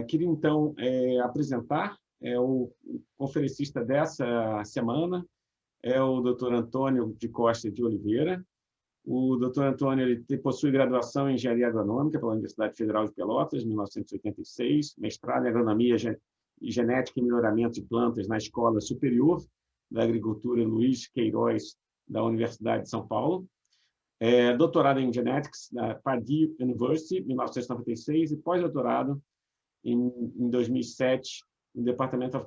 Queria, então, apresentar o conferencista dessa semana, o Dr. Antônio de Costa de Oliveira. O Dr. Antônio possui graduação em Engenharia Agronômica pela Universidade Federal de Pelotas, 1986, mestrado em Agronomia e Genética e Melhoramento de Plantas na Escola Superior da Agricultura Luiz Queiroz, da Universidade de São Paulo. Doutorado em Genetics da Purdue University, 1996, e pós-doutorado em 2007 no Department of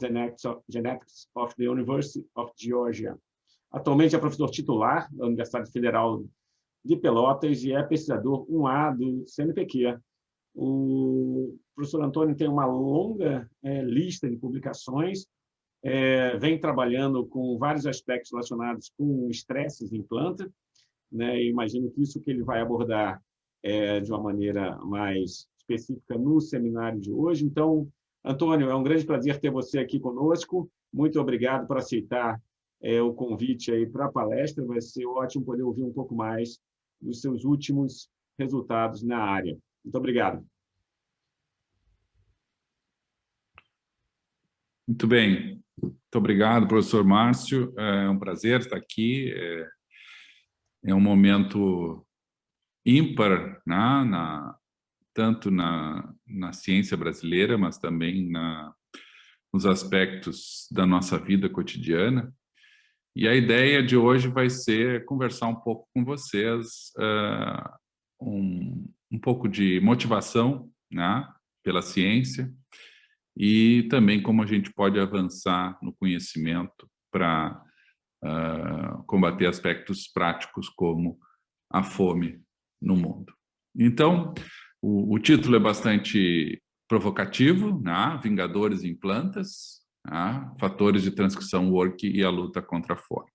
Genetics of the University of Georgia. Atualmente é professor titular da Universidade Federal de Pelotas e é pesquisador 1A do CNPq. O professor Antônio tem uma longa lista de publicações, vem trabalhando com vários aspectos relacionados com estresses em planta, né? E imagino que isso que ele vai abordar de uma maneira mais específica no seminário de hoje. Então, Antônio, é um grande prazer ter você aqui conosco. Muito obrigado por aceitar o convite aí para a palestra. Vai ser ótimo poder ouvir um pouco mais dos seus últimos resultados na área. Muito obrigado. Muito bem. Muito obrigado, professor Márcio. É um prazer estar aqui. É um momento ímpar, né, tanto na ciência brasileira, mas também nos aspectos da nossa vida cotidiana. E a ideia de hoje vai ser conversar um pouco com vocês, um pouco de motivação, né, pela ciência, e também como a gente pode avançar no conhecimento para combater aspectos práticos como a fome no mundo. Então, o título é bastante provocativo, né? Vingadores em plantas, né? Fatores de transcrição work e a luta contra a fome.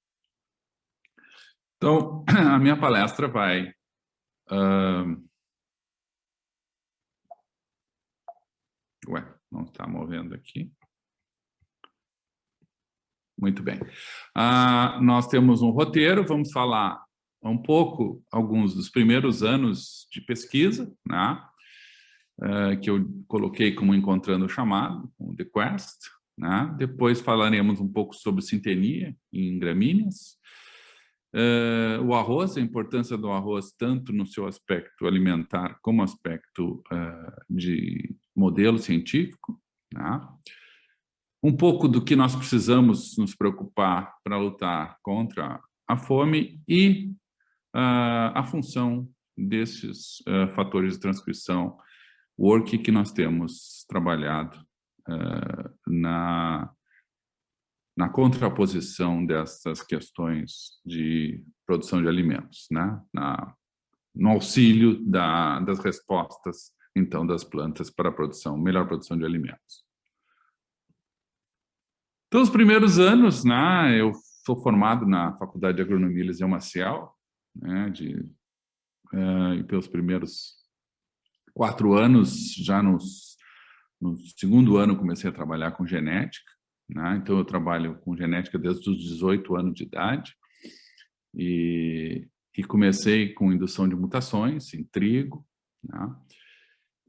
Então, a minha palestra vai não está movendo aqui. Muito bem. Nós temos um roteiro, vamos falar um pouco, alguns dos primeiros anos de pesquisa, né, que eu coloquei como Encontrando o Chamado, o The Quest, né? Depois falaremos um pouco sobre sintenia em gramíneas, o arroz, a importância do arroz tanto no seu aspecto alimentar como aspecto de modelo científico, né? Um pouco do que nós precisamos nos preocupar para lutar contra a fome e a função desses fatores de transcrição work que nós temos trabalhado na contraposição dessas questões de produção de alimentos, né? No auxílio das respostas, então, das plantas para a produção, melhor produção de alimentos. Então, os primeiros anos, né, eu sou formado na Faculdade de Agronomia Eliseu Maciel, né, e pelos primeiros 4 anos, já no segundo ano, comecei a trabalhar com genética, né, então eu trabalho com genética desde os 18 anos de idade, e comecei com indução de mutações em trigo, né,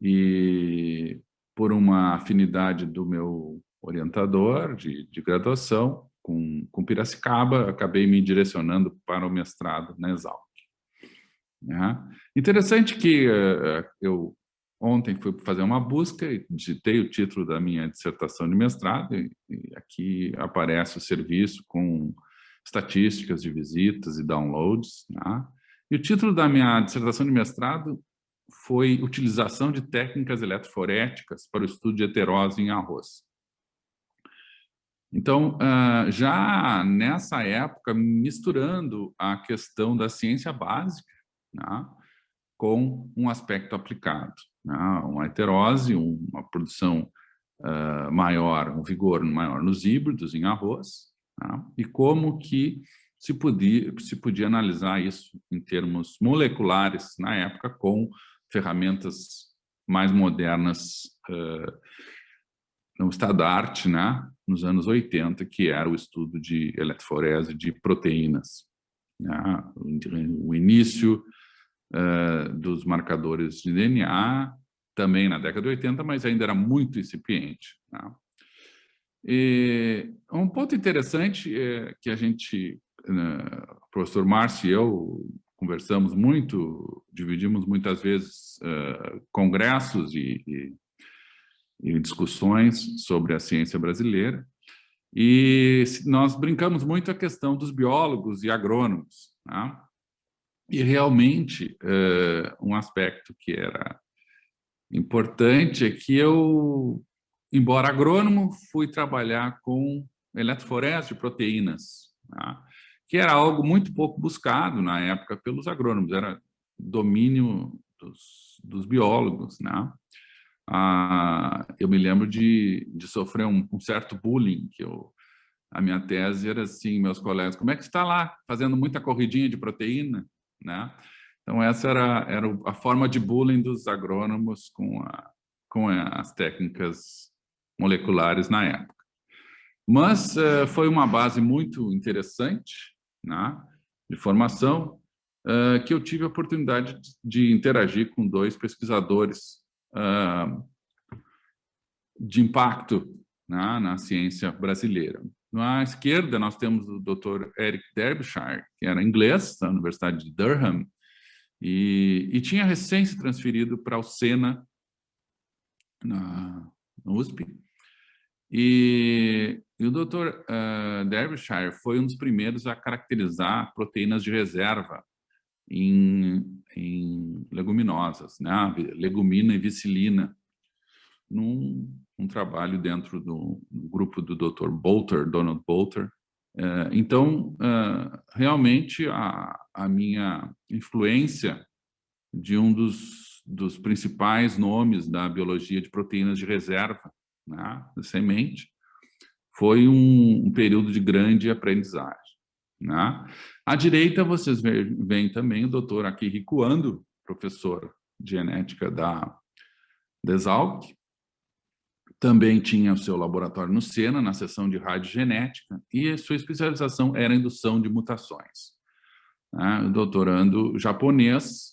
e por uma afinidade do meu orientador de graduação com Piracicaba, acabei me direcionando para o mestrado na Exalc. Interessante que eu ontem fui fazer uma busca e digitei o título da minha dissertação de mestrado e aqui aparece o serviço com estatísticas de visitas e downloads, né? E o título da minha dissertação de mestrado foi Utilização de técnicas eletroforéticas para o estudo de heterose em arroz. Então, já nessa época, misturando a questão da ciência básica, né, com um aspecto aplicado, né, uma heterose, uma produção maior, um vigor maior nos híbridos em arroz, né, e como que se podia analisar isso em termos moleculares na época com ferramentas mais modernas no estado da arte, né, nos anos 80, que era o estudo de eletroforese de proteínas, né, o início dos marcadores de DNA também na década de 80, mas ainda era muito incipiente, né? E um ponto interessante é que a gente, o professor Márcio e eu conversamos muito, dividimos muitas vezes congressos e discussões sobre a ciência brasileira, e nós brincamos muito a questão dos biólogos e agrônomos, né? E realmente um aspecto que era importante é que eu, embora agrônomo, fui trabalhar com eletroforese de proteínas, tá? Que era algo muito pouco buscado na época pelos agrônomos, era domínio dos biólogos, né? Eu me lembro de sofrer um certo bullying, que a minha tese era assim, meus colegas, como é que está lá, fazendo muita corridinha de proteína, né? Então, essa era a forma de bullying dos agrônomos com as técnicas moleculares na época. Mas foi uma base muito interessante, né, de formação, que eu tive a oportunidade de interagir com 2 pesquisadores de impacto, né, na ciência brasileira. Na esquerda, nós temos o Dr. Eric Derbyshire, que era inglês, da Universidade de Durham, e tinha recém se transferido para o Sena, na USP. E o Dr. Derbyshire foi um dos primeiros a caracterizar proteínas de reserva em leguminosas, né? Legumina e vicilina, num trabalho dentro do grupo do Dr. Bolter, Donald Bolter. Então, realmente, a minha influência de um dos principais nomes da biologia de proteínas de reserva, né, da semente, foi um período de grande aprendizagem, né? À direita, vocês veem também o Dr. Akihiko Ando, professor de genética da Exalc. Também tinha o seu laboratório no Sena, na seção de radiogenética, e a sua especialização era indução de mutações. O doutorando japonês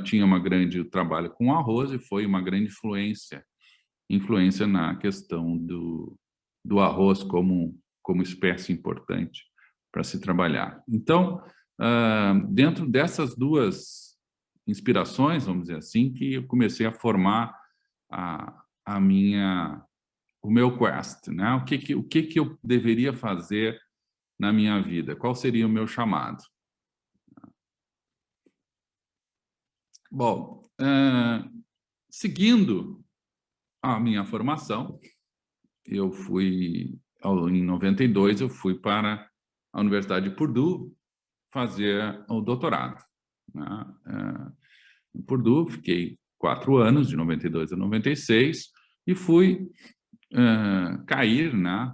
tinha um grande trabalho com arroz e foi uma grande influência na questão do arroz como espécie importante para se trabalhar. Então, dentro dessas 2 inspirações, vamos dizer assim, que eu comecei a formar o meu quest, né? O que eu deveria fazer na minha vida? Qual seria o meu chamado? Bom, seguindo a minha formação, em 92, eu fui para a Universidade de Purdue fazer o doutorado, né? Em Purdue, fiquei 4 anos, de 92 a 96, e fui cair, né,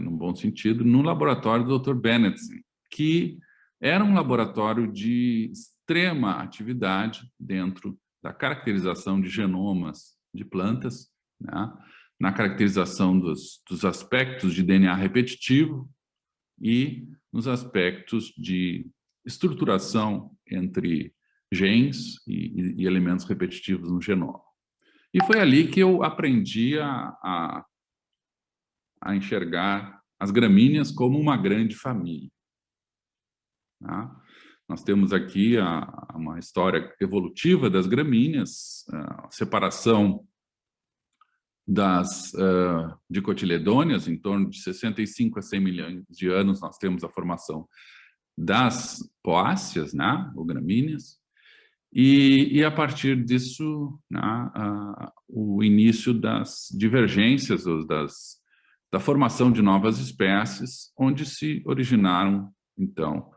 num bom sentido, no laboratório do Dr. Bennettson, que era um laboratório de extrema atividade dentro da caracterização de genomas de plantas, né, na caracterização dos aspectos de DNA repetitivo e nos aspectos de estruturação entre genes e elementos repetitivos no genoma. E foi ali que eu aprendi a enxergar as gramíneas como uma grande família, tá? Nós temos aqui uma história evolutiva das gramíneas, a separação das dicotiledôneas, em torno de 65 a 100 milhões de anos, nós temos a formação das poáceas, né, ou gramíneas, e a partir disso, né, o início das divergências, da formação de novas espécies, onde se originaram, então,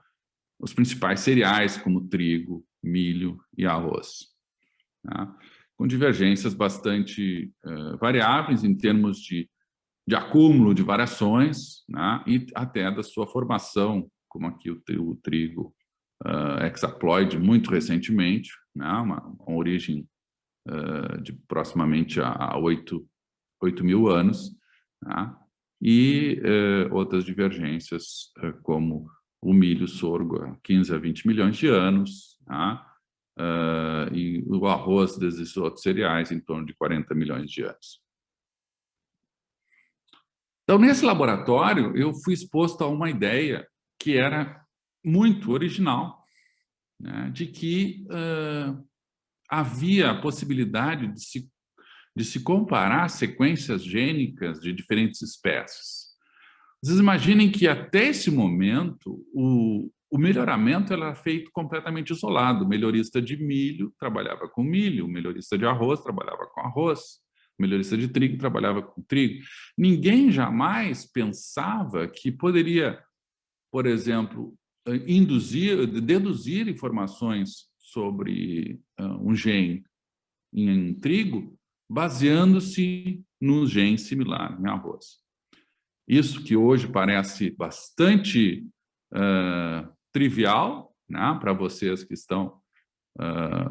os principais cereais, como trigo, milho e arroz, né, com divergências bastante variáveis em termos de acúmulo de variações, né, e até da sua formação, como aqui o trigo hexaploide muito recentemente, né, uma origem de proximamente a 8 mil anos, né, e outras divergências como o milho sorgo há 15 a 20 milhões de anos, né, e o arroz desses outros cereais em torno de 40 milhões de anos. Então, nesse laboratório, eu fui exposto a uma ideia que era muito original, né, de que havia a possibilidade de se comparar sequências gênicas de diferentes espécies. Vocês imaginem que até esse momento o melhoramento era feito completamente isolado. O melhorista de milho trabalhava com milho, o melhorista de arroz trabalhava com arroz, o melhorista de trigo trabalhava com trigo. Ninguém jamais pensava que poderia, por exemplo, deduzir informações sobre um gene em trigo, baseando-se num gene similar em arroz. Isso que hoje parece bastante trivial, né, para vocês que estão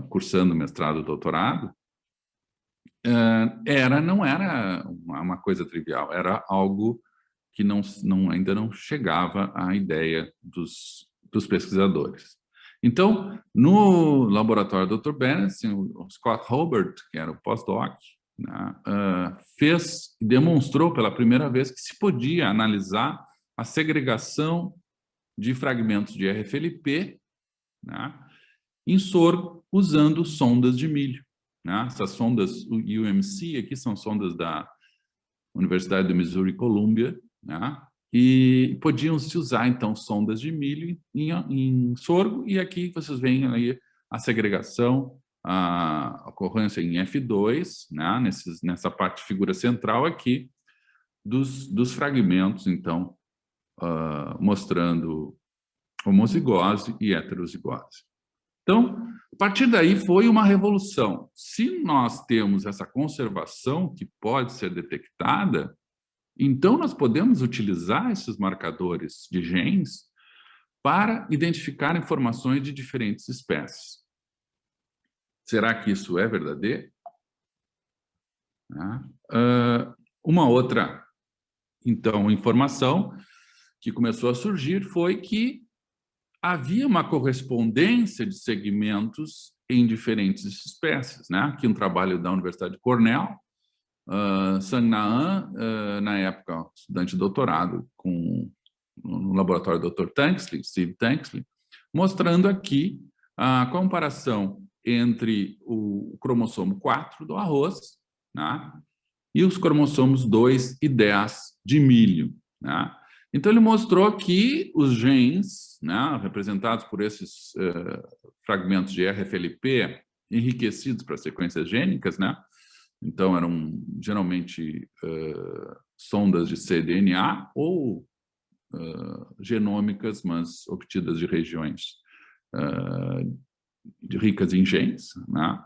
cursando mestrado e doutorado, não era uma coisa trivial, era algo que ainda não chegava à ideia dos pesquisadores. Então, no laboratório do Dr. Bennett, o Scott Hobart, que era o pós-doc, né, fez e demonstrou pela primeira vez que se podia analisar a segregação de fragmentos de RFLP, né, em sorgo usando sondas de milho, né? Essas sondas UMC aqui são sondas da Universidade do Missouri Columbia, né? E podiam se usar então sondas de milho em sorgo, e aqui vocês veem aí a segregação, a ocorrência em F2, né? Nessa parte figura central aqui dos fragmentos, então mostrando homozigose e heterozigose. Então, a partir daí foi uma revolução. Se nós temos essa conservação que pode ser detectada, então nós podemos utilizar esses marcadores de genes para identificar informações de diferentes espécies. Será que isso é verdadeiro? Uma outra, então, informação que começou a surgir foi que havia uma correspondência de segmentos em diferentes espécies, né? Aqui um trabalho da Universidade de Cornell, Sang Naan, na época estudante de doutorado no laboratório do Dr. Tanksley, Steve Tanksley, mostrando aqui a comparação entre o cromossomo 4 do arroz, né, e os cromossomos 2 e 10 de milho, né? Então, ele mostrou que os genes, né, representados por esses fragmentos de RFLP enriquecidos para sequências gênicas, né? Então, eram geralmente sondas de cDNA ou genômicas, mas obtidas de regiões ricas em genes, né?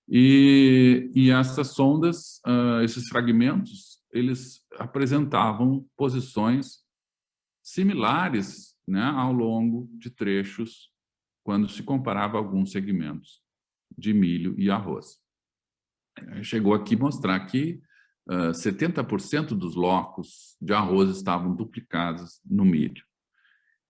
E essas sondas, esses fragmentos, eles apresentavam posições similares, né, ao longo de trechos, quando se comparava alguns segmentos de milho e arroz. Chegou aqui a mostrar que 70% dos locos de arroz estavam duplicados no milho.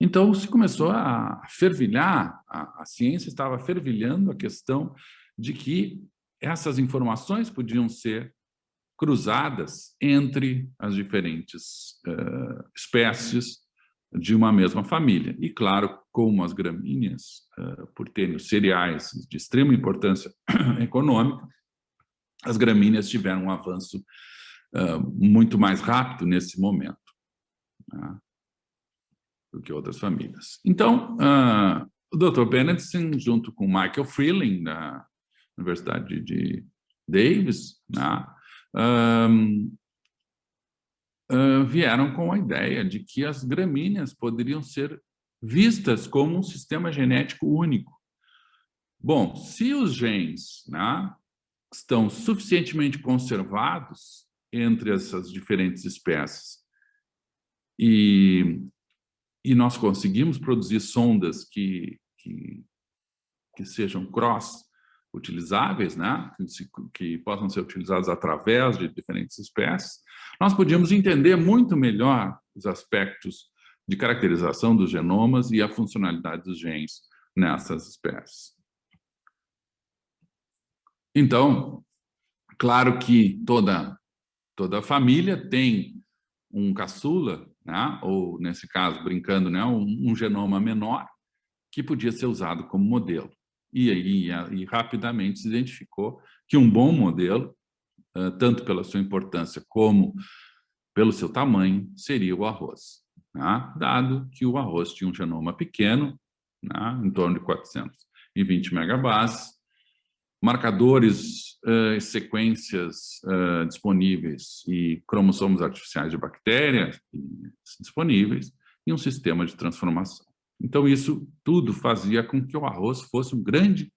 Então, se começou a fervilhar, a ciência estava fervilhando a questão de que essas informações podiam ser cruzadas entre as diferentes espécies de uma mesma família. E, claro, como as gramíneas, por terem os cereais de extrema importância econômica, as gramíneas tiveram um avanço muito mais rápido nesse momento, né, do que outras famílias. Então, o Dr. Bennett, junto com Michael Freeling, da Universidade de Davis, né, vieram com a ideia de que as gramíneas poderiam ser vistas como um sistema genético único. Bom, se os genes, né, estão suficientemente conservados entre essas diferentes espécies e nós conseguimos produzir sondas que sejam cross-utilizáveis, né, que possam ser utilizadas através de diferentes espécies, nós podíamos entender muito melhor os aspectos de caracterização dos genomas e a funcionalidade dos genes nessas espécies. Então, claro que toda família tem um caçula, né? Ou, nesse caso, brincando, né? um genoma menor, que podia ser usado como modelo. E rapidamente se identificou que um bom modelo, tanto pela sua importância como pelo seu tamanho, seria o arroz, né? Dado que o arroz tinha um genoma pequeno, né? Em torno de 420 megabases, marcadores, sequências disponíveis e cromossomos artificiais de bactérias disponíveis e um sistema de transformação. Então, isso tudo fazia com que o arroz fosse um grande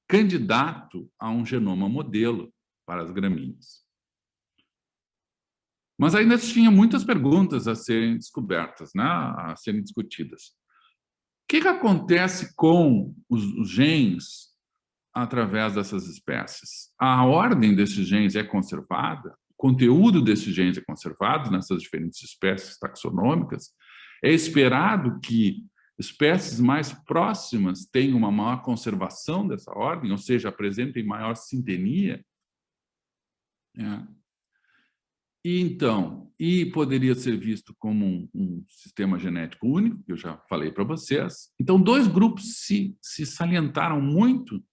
candidato a um genoma modelo para as gramíneas. Mas ainda tinha muitas perguntas a serem descobertas, né? A serem discutidas. O que acontece com os genes através dessas espécies? A ordem desses genes é conservada? O conteúdo desses genes é conservado nessas diferentes espécies taxonômicas? É esperado que espécies mais próximas tenham uma maior conservação dessa ordem, ou seja, apresentem maior sintenia? E poderia ser visto como um sistema genético único, que eu já falei para vocês. Então, dois grupos se salientaram muito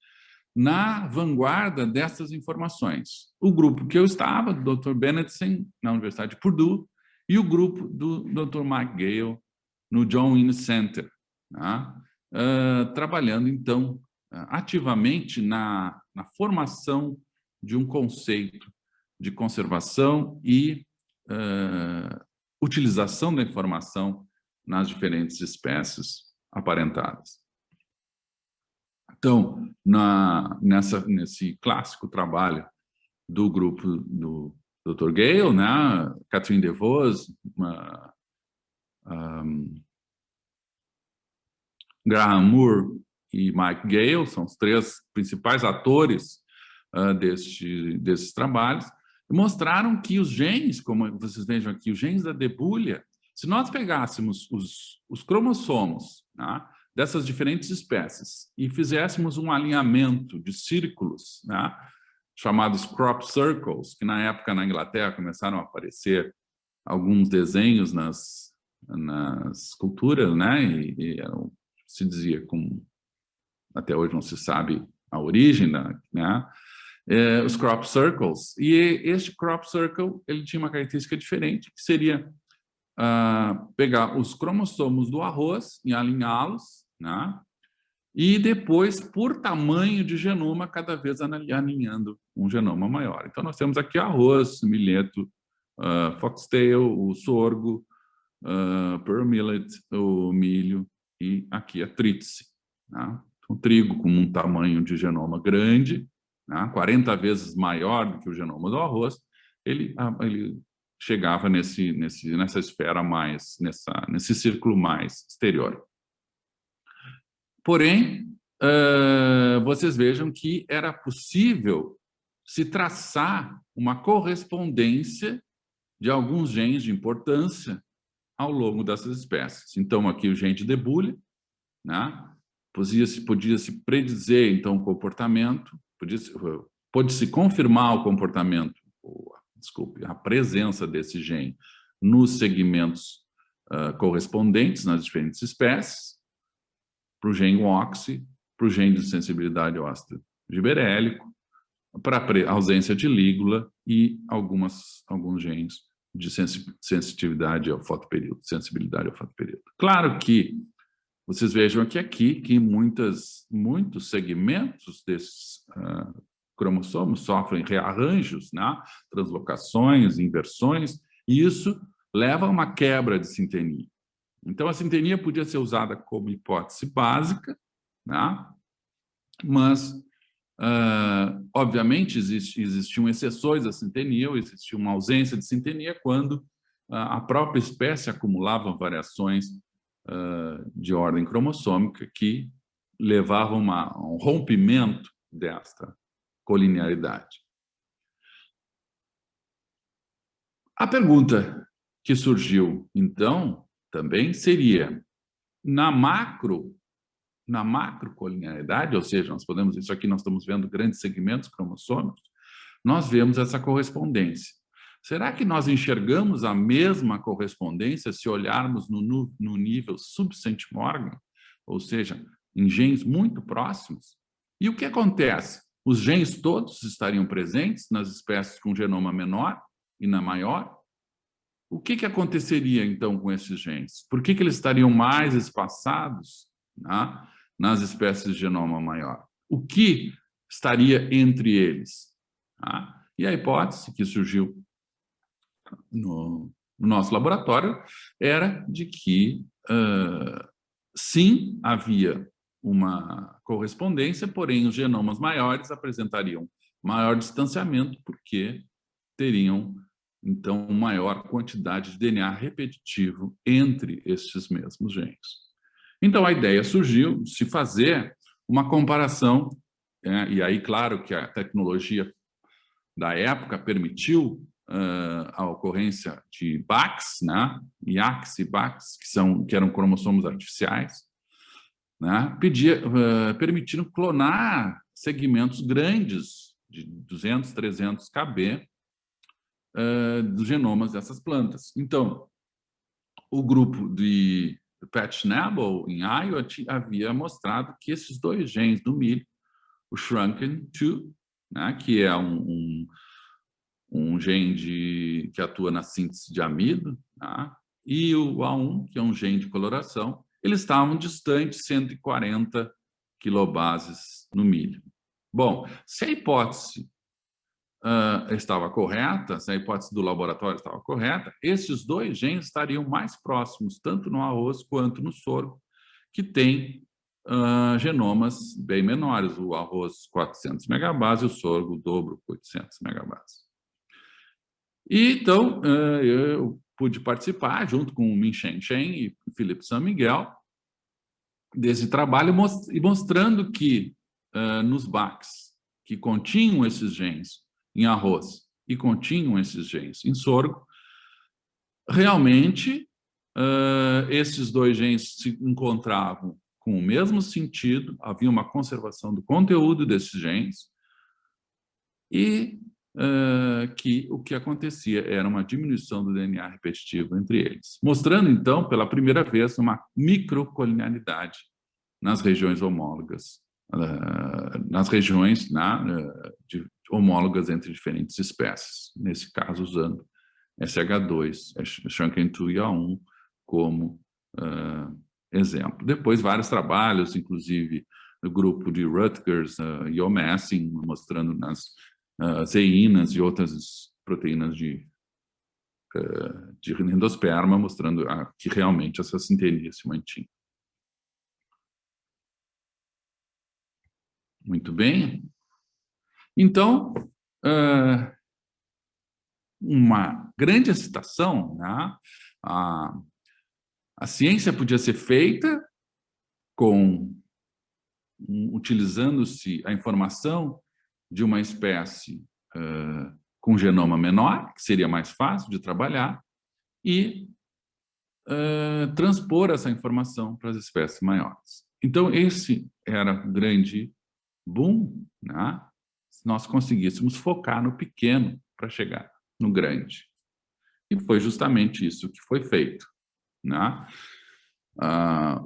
na vanguarda dessas informações. O grupo que eu estava, do Dr. Bennettsen, na Universidade de Purdue, e o grupo do Dr. Mike Gale, no John Innes Center, né? Trabalhando, então, ativamente na formação de um conceito de conservação e utilização da informação nas diferentes espécies aparentadas. Então, nesse clássico trabalho do grupo do Dr. Gale, né, Catherine DeVos, Graham Moore e Mike Gale, são os três principais atores desses trabalhos, mostraram que os genes, como vocês vejam aqui, os genes da debulha, se nós pegássemos os cromossomos, né, dessas diferentes espécies e fizéssemos um alinhamento de círculos, né, chamados crop circles, que na época na Inglaterra começaram a aparecer alguns desenhos nas culturas, né, e se dizia, até hoje não se sabe a origem, né, os crop circles. E este crop circle ele tinha uma característica diferente, que seria pegar os cromossomos do arroz e alinhá-los, né? E depois, por tamanho de genoma, cada vez alinhando um genoma maior. Então, nós temos aqui arroz, milheto, foxtail, o sorgo, pearl millet, o milho, e aqui a trítice, né? O trigo com um tamanho de genoma grande, né? 40 vezes maior do que o genoma do arroz, ele chegava nessa esfera mais, nesse círculo mais exterior. Porém, vocês vejam que era possível se traçar uma correspondência de alguns genes de importância ao longo dessas espécies. Então, aqui o gene de debulha, né? Podia-se predizer, então, o comportamento, pode-se confirmar o comportamento, a presença desse gene nos segmentos correspondentes nas diferentes espécies, para o gene OX, para o gene de sensibilidade ao ácido giberélico, para a ausência de lígula e alguns genes de sensibilidade ao fotoperíodo. Claro que vocês vejam aqui que muitos segmentos desses cromossomos sofrem rearranjos, né? Translocações, inversões, e isso leva a uma quebra de sintenia. Então, a sintenia podia ser usada como hipótese básica, né? Mas, obviamente, existiam exceções à sintenia, ou existia uma ausência de sintenia quando a própria espécie acumulava variações de ordem cromossômica que levavam a um rompimento desta colinearidade. A pergunta que surgiu, então, também seria, na macro, na macrocolinearidade, ou seja, isso aqui nós estamos vendo grandes segmentos cromossômicos, nós vemos essa correspondência. Será que nós enxergamos a mesma correspondência se olharmos no nível subcentimorgan, ou seja, em genes muito próximos? E o que acontece? Os genes todos estariam presentes nas espécies com genoma menor e na maior? O que aconteceria, então, com esses genes? Por que eles estariam mais espaçados, né, nas espécies de genoma maior? O que estaria entre eles? Tá? E a hipótese que surgiu no nosso laboratório era de que, sim, havia uma correspondência, porém os genomas maiores apresentariam maior distanciamento porque teriam, então, maior quantidade de DNA repetitivo entre esses mesmos genes. Então, a ideia surgiu de se fazer uma comparação, e aí, claro, que a tecnologia da época permitiu a ocorrência de BACs, né? IACs e BACs, que eram cromossomos artificiais, né? Permitiram clonar segmentos grandes, de 200, 300 kb, dos genomas dessas plantas. Então, o grupo de Pat Schnabel, em Iowa, havia mostrado que esses dois genes do milho, o Shrunken2, né, que é um gene que atua na síntese de amido, né, e o A1, que é um gene de coloração, eles estavam distantes 140 quilobases no milho. Bom, se a hipótese estava correta, se a hipótese do laboratório estava correta, esses dois genes estariam mais próximos, tanto no arroz quanto no sorgo, que tem genomas bem menores, o arroz 400 megabases e o sorgo o dobro, 800 megabases. E, então, eu pude participar, junto com o Min-Chen Chen e Felipe San Miguel, desse trabalho, e mostrando que nos BACs que continham esses genes em arroz e continham esses genes em sorgo, realmente esses dois genes se encontravam com o mesmo sentido, havia uma conservação do conteúdo desses genes e que o que acontecia era uma diminuição do DNA repetitivo entre eles, mostrando, então, pela primeira vez, uma microcolinearidade nas regiões homólogas, nas regiões homólogas entre diferentes espécies, nesse caso usando SH2, Shrunken2 e A1 como exemplo. Depois vários trabalhos, inclusive do grupo de Rutgers e O'Massing, mostrando nas zeínas e outras proteínas de endosperma, mostrando que realmente essa sintonia se mantinha. Muito bem. Então, uma grande excitação, né? A ciência podia ser feita utilizando-se a informação de uma espécie com genoma menor, que seria mais fácil de trabalhar, e transpor essa informação para as espécies maiores. Então, esse era o grande boom, né? Se nós conseguíssemos focar no pequeno para chegar no grande. E foi justamente isso que foi feito, né?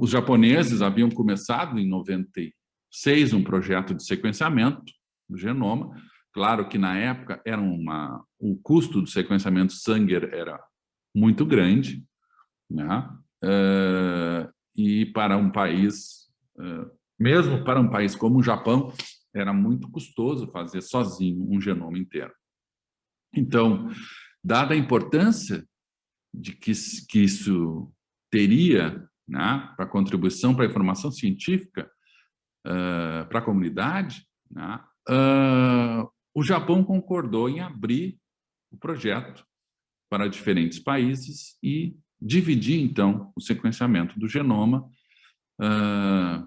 Os japoneses haviam começado em 96 um projeto de sequenciamento do genoma. Claro que na época o custo do sequenciamento Sanger era muito grande, né? E para um país, mesmo para um país como o Japão, era muito custoso fazer sozinho um genoma inteiro. Então, dada a importância de que isso teria, né, para a contribuição para a informação científica para a comunidade, né, o Japão concordou em abrir o projeto para diferentes países e dividir, então, o sequenciamento do genoma,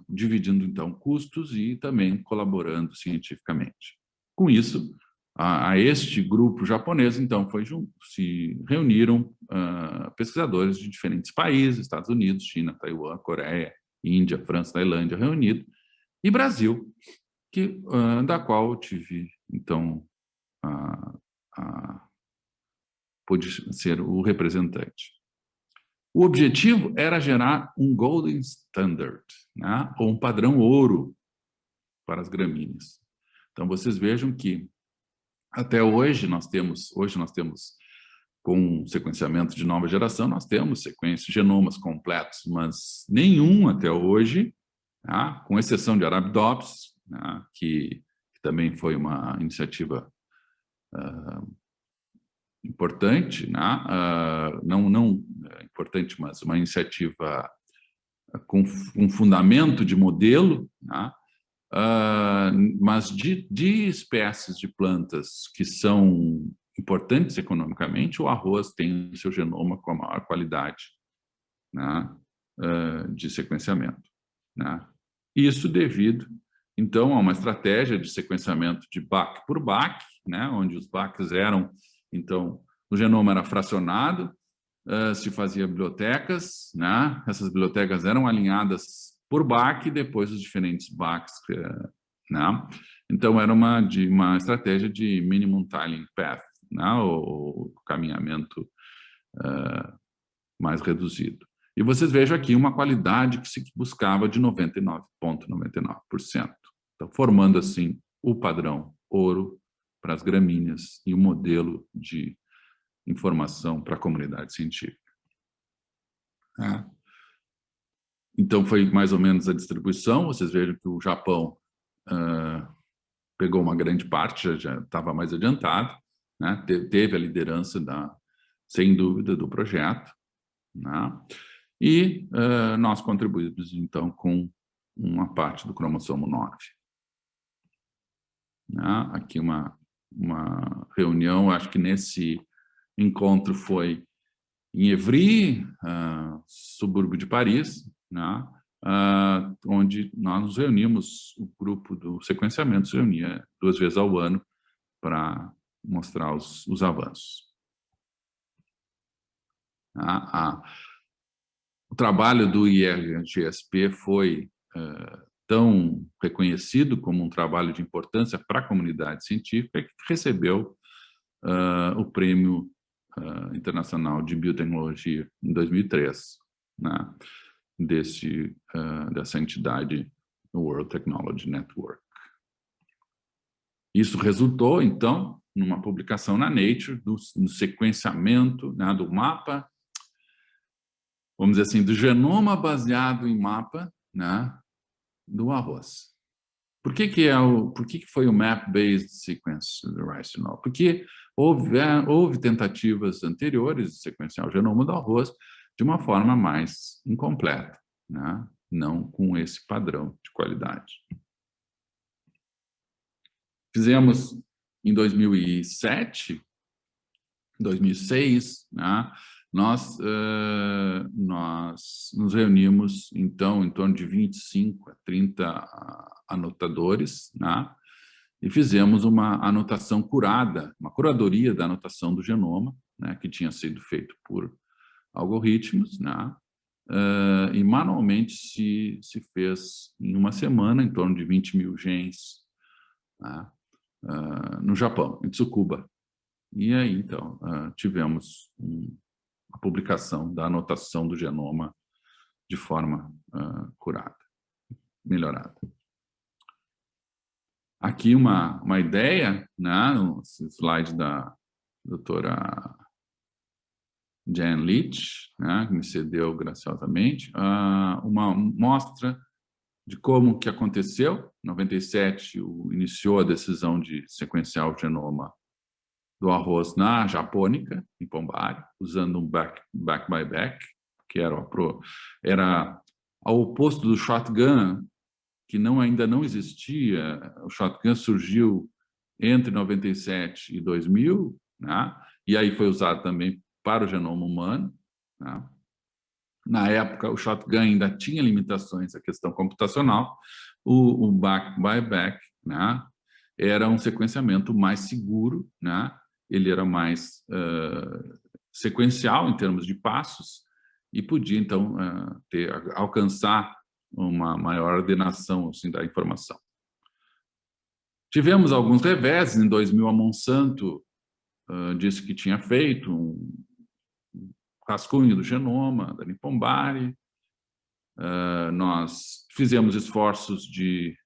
dividindo, então, custos e também colaborando cientificamente. Com isso, a este grupo japonês, então, se reuniram pesquisadores de diferentes países, Estados Unidos, China, Taiwan, Coreia Índia, França, Tailândia, Reino Unido, e Brasil, da qual eu tive, então, pude ser o representante. O objetivo era gerar um Golden Standard, né? Ou um padrão ouro para as gramíneas. Então, vocês vejam que até hoje nós temos com sequenciamento de nova geração, nós temos genomas completos, mas nenhum até hoje, tá? Com exceção de Arabidopsis, né? que também foi uma iniciativa importante, né? Não importante, mas uma iniciativa com um fundamento de modelo, né? Mas de espécies de plantas que são importantes economicamente, o arroz tem o seu genoma com a maior qualidade, né, de sequenciamento, né? Isso devido, então, a uma estratégia de sequenciamento de BAC por BAC, né, onde os BACs eram, então, o genoma era fracionado, se fazia bibliotecas, né? Essas bibliotecas eram alinhadas por BAC e depois os diferentes BACs, né? Então, era uma estratégia de minimum tiling path, né? O caminhamento mais reduzido. E vocês vejam aqui uma qualidade que se buscava de 99,99%. Então, formando, assim, o padrão ouro para as gramíneas e o modelo de informação para a comunidade científica. Então, foi mais ou menos a distribuição. Vocês vejam que o Japão pegou uma grande parte, já estava mais adiantado, né? Teve a liderança, sem dúvida, do projeto, né? E nós contribuímos, então, com uma parte do cromossomo 9. Né? Aqui uma reunião, acho que nesse encontro foi em Évry, subúrbio de Paris, né? Onde nós nos reunimos, o grupo do sequenciamento se reunia 2 vezes ao ano para mostrar os avanços. O trabalho do IRGSP foi tão reconhecido como um trabalho de importância para a comunidade científica que recebeu o Prêmio Internacional de Biotecnologia em 2003, né? Dessa entidade, o World Technology Network. Isso resultou, então, numa publicação na Nature, no sequenciamento, né, do mapa, vamos dizer assim, do genoma baseado em mapa, né, do arroz. Por que foi o Map-Based Sequence do Ricinol? Porque houve tentativas anteriores de sequenciar o genoma do arroz de uma forma mais incompleta, né? Não com esse padrão de qualidade. Fizemos em 2007, 2006, né? Nós nos reunimos, então, em torno de 25 a 30 anotadores, né? E fizemos uma anotação curada, uma curadoria da anotação do genoma, né? Que tinha sido feito por algoritmos, né? E manualmente se fez em uma semana, em torno de 20 mil genes, né? No Japão, em Tsukuba. E aí, então, tivemos a publicação da anotação do genoma de forma curada, melhorada. Aqui uma ideia, né, no slide da doutora Jan Leach, né, que me cedeu graciosamente, uma mostra de como que aconteceu. Em 97, iniciou a decisão de sequenciar o genoma do arroz na Japônica, em Pombari, usando um back-by-back, que era ao oposto do shotgun, que ainda não existia. O shotgun surgiu entre 97 e 2000, né? E aí foi usado também para o genoma humano, né? Na época, o shotgun ainda tinha limitações à questão computacional. O back-by-back, né, era um sequenciamento mais seguro, né? Ele era mais sequencial em termos de passos e podia, então, alcançar uma maior ordenação assim, da informação. Tivemos alguns reveses. Em 2000, a Monsanto disse que tinha feito um rascunho do genoma da Nippon Bari. Nós fizemos esforços de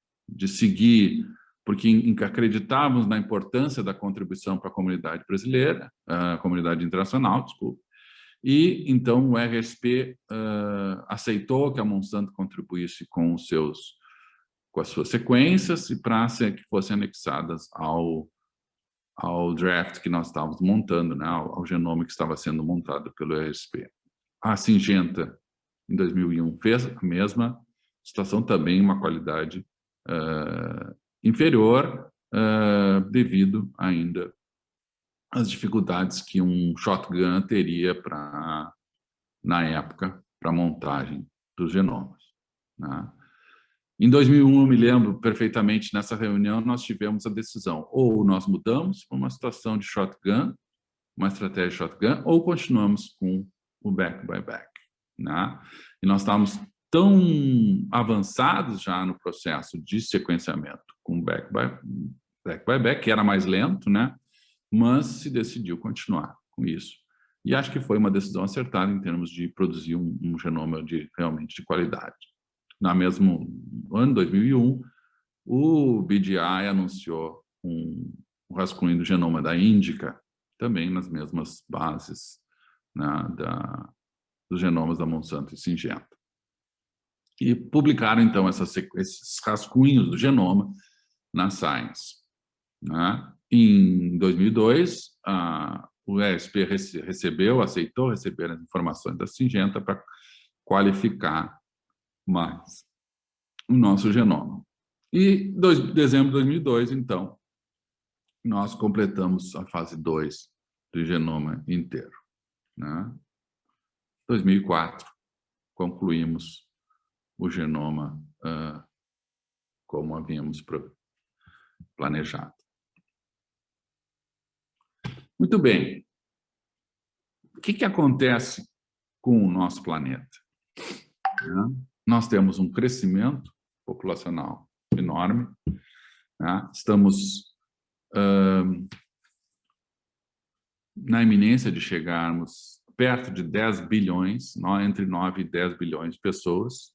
seguir, porque acreditávamos na importância da contribuição para a comunidade brasileira, a comunidade internacional, desculpa. E, então, o RSP aceitou que a Monsanto contribuísse com as suas sequências e para que fossem anexadas ao draft que nós estávamos montando, né, ao genoma que estava sendo montado pelo RSP. A Syngenta, em 2001, fez a mesma situação, também uma qualidade inferior, devido ainda às dificuldades que um shotgun teria na época, para a montagem dos genomas, né? Em 2001, eu me lembro perfeitamente, nessa reunião, nós tivemos a decisão, ou nós mudamos para uma situação de shotgun, uma estratégia de shotgun, ou continuamos com o back-by-back, né? E nós estávamos tão avançados já no processo de sequenciamento com back-by-back, que era mais lento, né? Mas se decidiu continuar com isso. E acho que foi uma decisão acertada em termos de produzir um genoma realmente de qualidade. No mesmo ano, 2001, o BGI anunciou um rascunho do genoma da Índica, também nas mesmas bases, né, dos genomas da Monsanto e Syngenta. E publicaram, então, esses rascunhos do genoma na Science, né? Em 2002, o ESP aceitou receber as informações da Syngenta para qualificar mais o nosso genoma. E em dezembro de 2002, então, nós completamos a fase 2 do genoma inteiro, né? 2004, concluímos o genoma como havíamos planejado. Muito bem. O que acontece com o nosso planeta? Nós temos um crescimento populacional enorme, né? Estamos na iminência de chegarmos perto de 10 bilhões, entre 9 e 10 bilhões de pessoas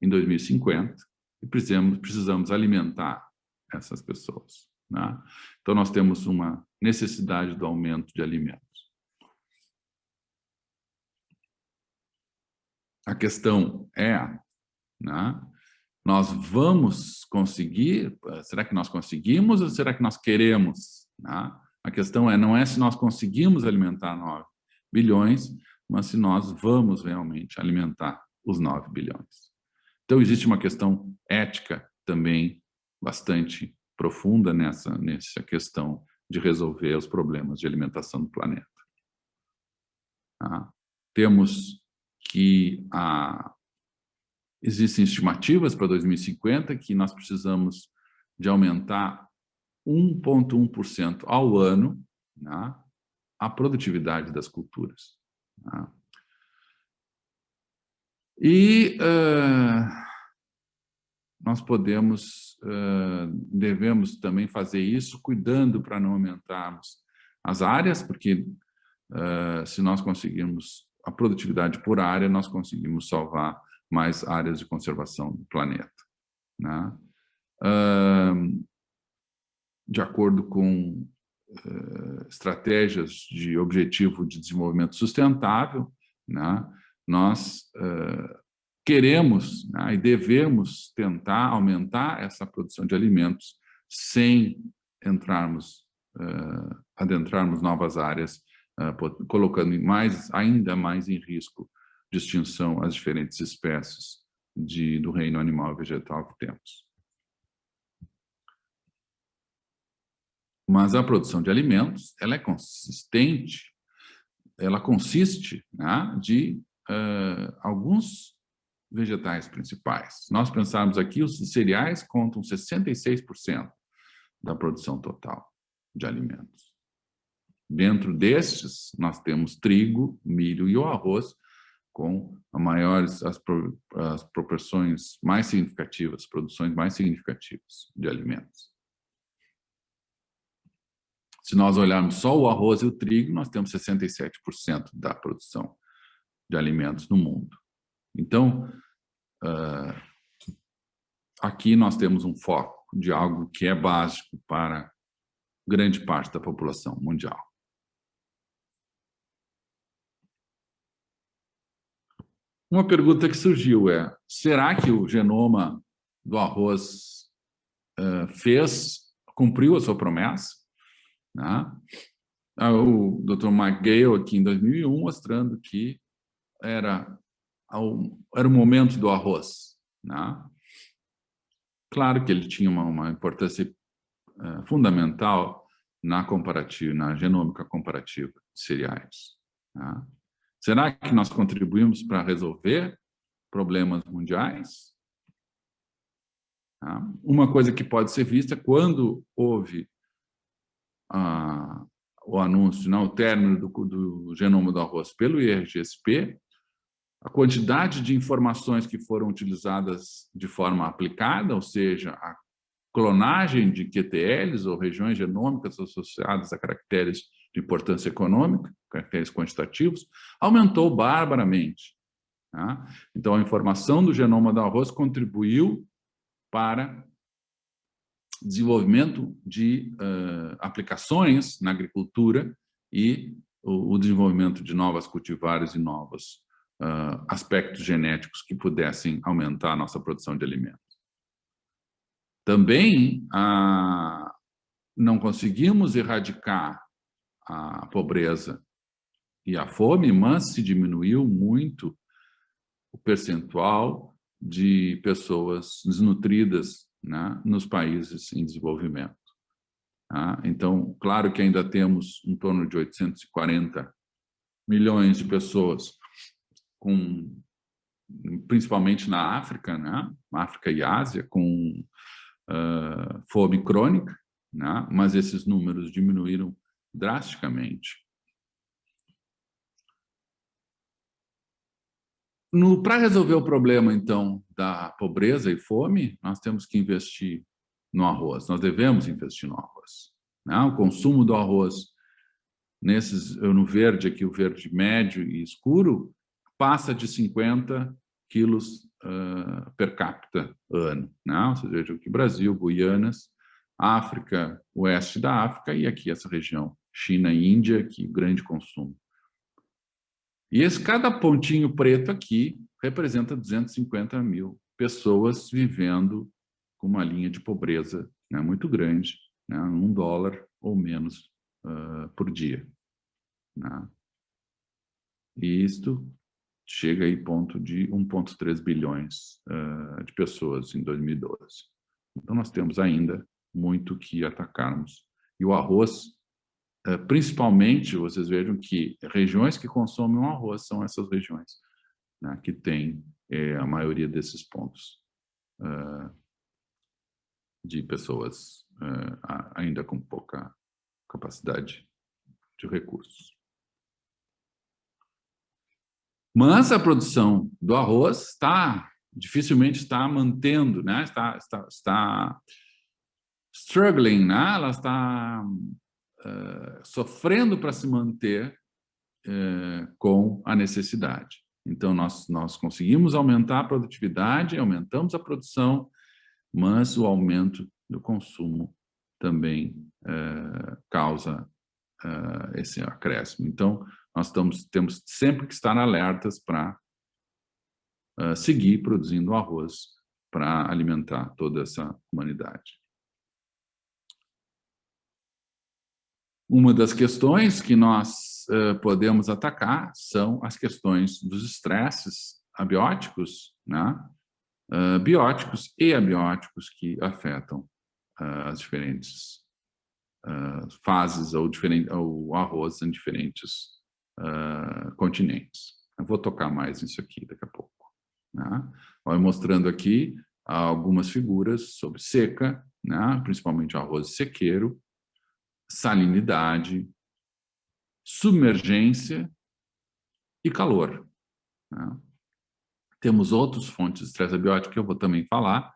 em 2050, e precisamos alimentar essas pessoas, né? Então, nós temos uma necessidade do aumento de alimentos. A questão é, né, nós vamos conseguir? Será que nós conseguimos ou será que nós queremos, né? A questão não é se nós conseguimos alimentar 9 bilhões, mas se nós vamos realmente alimentar os 9 bilhões. Então, existe uma questão ética também bastante profunda nessa questão de resolver os problemas de alimentação do planeta. Temos que existem estimativas para 2050 que nós precisamos de aumentar 1,1% ao ano, né, a produtividade das culturas, né? E nós devemos também fazer isso cuidando para não aumentarmos as áreas, porque se nós conseguirmos a produtividade por área, nós conseguimos salvar mais áreas de conservação do planeta, né? De acordo com estratégias de objetivo de desenvolvimento sustentável, né, nós queremos, né, e devemos tentar aumentar essa produção de alimentos sem adentrarmos novas áreas, colocando ainda mais em risco de extinção as diferentes espécies do reino animal e vegetal que temos. Mas a produção de alimentos, ela é consistente, ela consiste, né, de alguns vegetais principais. Nós pensarmos aqui, os cereais contam 66% da produção total de alimentos. Dentro destes, nós temos trigo, milho e o arroz, com as proporções mais significativas, produções mais significativas de alimentos. Se nós olharmos só o arroz e o trigo, nós temos 67% da produção de alimentos no mundo. Então, aqui nós temos um foco de algo que é básico para grande parte da população mundial. Uma pergunta que surgiu é: será que o genoma do arroz cumpriu a sua promessa? Né? O Dr. McGill aqui em 2001 mostrando que era o momento do arroz. Né? Claro que ele tinha uma importância fundamental na genômica comparativa de cereais. Né? Será que nós contribuímos para resolver problemas mundiais? Uma coisa que pode ser vista quando houve o anúncio, o término do genoma do arroz pelo IRGSP, a quantidade de informações que foram utilizadas de forma aplicada, ou seja, a clonagem de QTLs ou regiões genômicas associadas a caracteres de importância econômica, caracteres quantitativos, aumentou barbaramente. Tá? Então, a informação do genoma do arroz contribuiu para desenvolvimento de aplicações na agricultura e o desenvolvimento de novas cultivares e novos aspectos genéticos que pudessem aumentar a nossa produção de alimentos. Também não conseguimos erradicar a pobreza e a fome, mas se diminuiu muito o percentual de pessoas desnutridas, né, nos países em desenvolvimento. Tá? Então, claro que ainda temos em torno de 840 milhões de pessoas, principalmente na África, né, África e Ásia, com fome crônica, né, mas esses números diminuíram drasticamente. Para resolver o problema, então, da pobreza e fome, nós temos que investir no arroz. Nós devemos investir no arroz. Né? O consumo do arroz, no verde aqui, o verde médio e escuro, passa de 50 quilos per capita ano. Né? Vocês vejam aqui Brasil, Guianas, África, oeste da África e aqui essa região, China e Índia, que grande consumo. E cada pontinho preto aqui representa 250 mil pessoas vivendo com uma linha de pobreza, né, muito grande, né, $1 ou menos por dia. Né? E isto chega aí ponto de 1,3 bilhões de pessoas em 2012. Então, nós temos ainda muito que atacarmos. E o arroz, principalmente, vocês vejam que regiões que consomem o arroz são essas regiões, né, que têm a maioria desses pontos de pessoas ainda com pouca capacidade de recursos. Mas a produção do arroz dificilmente está mantendo, né, está struggling, né, ela está sofrendo para se manter com a necessidade. Então, nós conseguimos aumentar a produtividade, aumentamos a produção, mas o aumento do consumo também causa esse acréscimo. Então, nós temos sempre que estar alertas para seguir produzindo arroz para alimentar toda essa humanidade. Uma das questões que nós podemos atacar são as questões dos estresses abióticos, né? Bióticos e abióticos que afetam as diferentes fases ou o arroz em diferentes continentes. Eu vou tocar mais nisso aqui daqui a pouco. Né? Vou mostrando aqui algumas figuras sobre seca, né? Principalmente o arroz sequeiro, salinidade, submergência e calor. né? Temos outras fontes de estresse abiótico que eu vou também falar,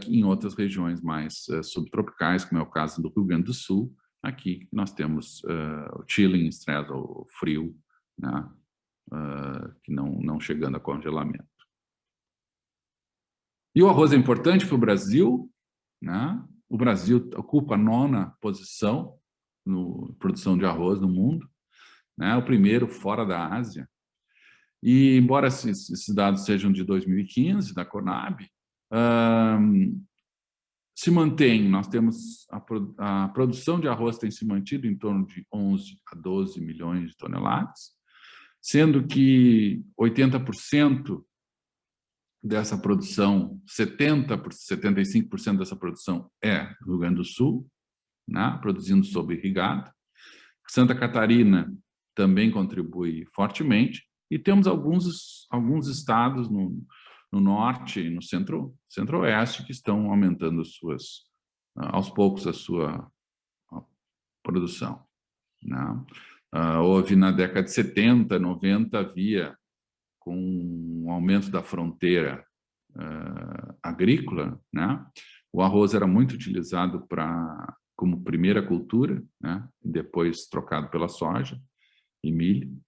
em outras regiões mais subtropicais, como é o caso do Rio Grande do Sul. Aqui nós temos o chilling stress, ou frio, né? Que não chegando a congelamento. E o arroz é importante para o Brasil, né? O Brasil ocupa a 9ª posição na produção de arroz no mundo, né? O primeiro fora da Ásia. E, embora esses dados sejam de 2015, da Conab, se mantém, nós temos a produção de arroz tem se mantido em torno de 11 a 12 milhões de toneladas, sendo que 80% dessa produção, 75% dessa produção é do Rio Grande do Sul, né, produzindo sob irrigado. Santa Catarina também contribui fortemente, e temos alguns estados no norte e no centro-oeste que estão aumentando aos poucos a sua produção, né? Houve na década de 70, 90, havia, com o aumento da fronteira agrícola, né? O arroz era muito utilizado como primeira cultura, né? E depois trocado pela soja e milho.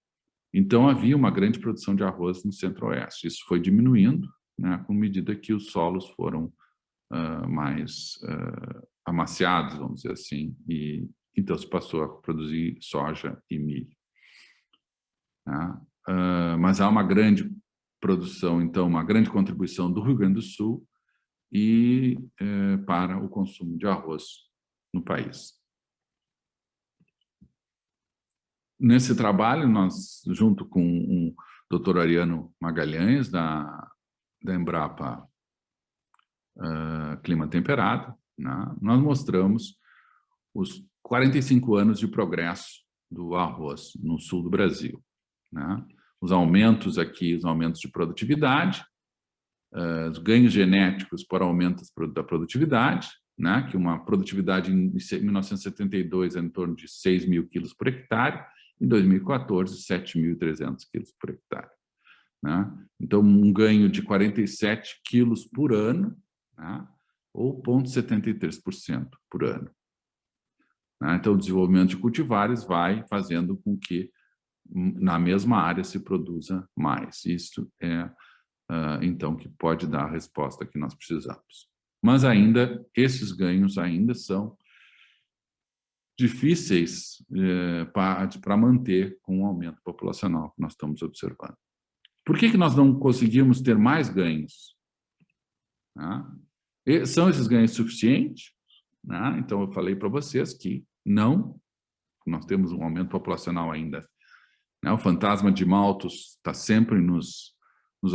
Então, havia uma grande produção de arroz no centro-oeste. Isso foi diminuindo, né, com medida que os solos foram mais amaciados, vamos dizer assim, e então se passou a produzir soja e milho, né? Mas há uma grande produção, então, uma grande contribuição do Rio Grande do Sul para o consumo de arroz no país. Nesse trabalho, nós, junto com o Dr. Ariano Magalhães, da Embrapa Clima Temperado, né, nós mostramos os 45 anos de progresso do arroz no sul do Brasil, né? Os aumentos aqui, os aumentos de produtividade, os ganhos genéticos por aumento da produtividade, né, que uma produtividade em 1972 é em torno de 6 mil quilos por hectare, em 2014, 7.300 quilos por hectare, né? Então, um ganho de 47 quilos por ano, né, ou 0,73% por ano, né? Então, o desenvolvimento de cultivares vai fazendo com que, na mesma área, se produza mais. Isso é, então, que pode dar a resposta que nós precisamos. Mas ainda, esses ganhos ainda são difíceis para manter com o aumento populacional que nós estamos observando. Por que nós não conseguimos ter mais ganhos? São esses ganhos suficientes? Então, eu falei para vocês que não, nós temos um aumento populacional ainda. O fantasma de Malthus está sempre nos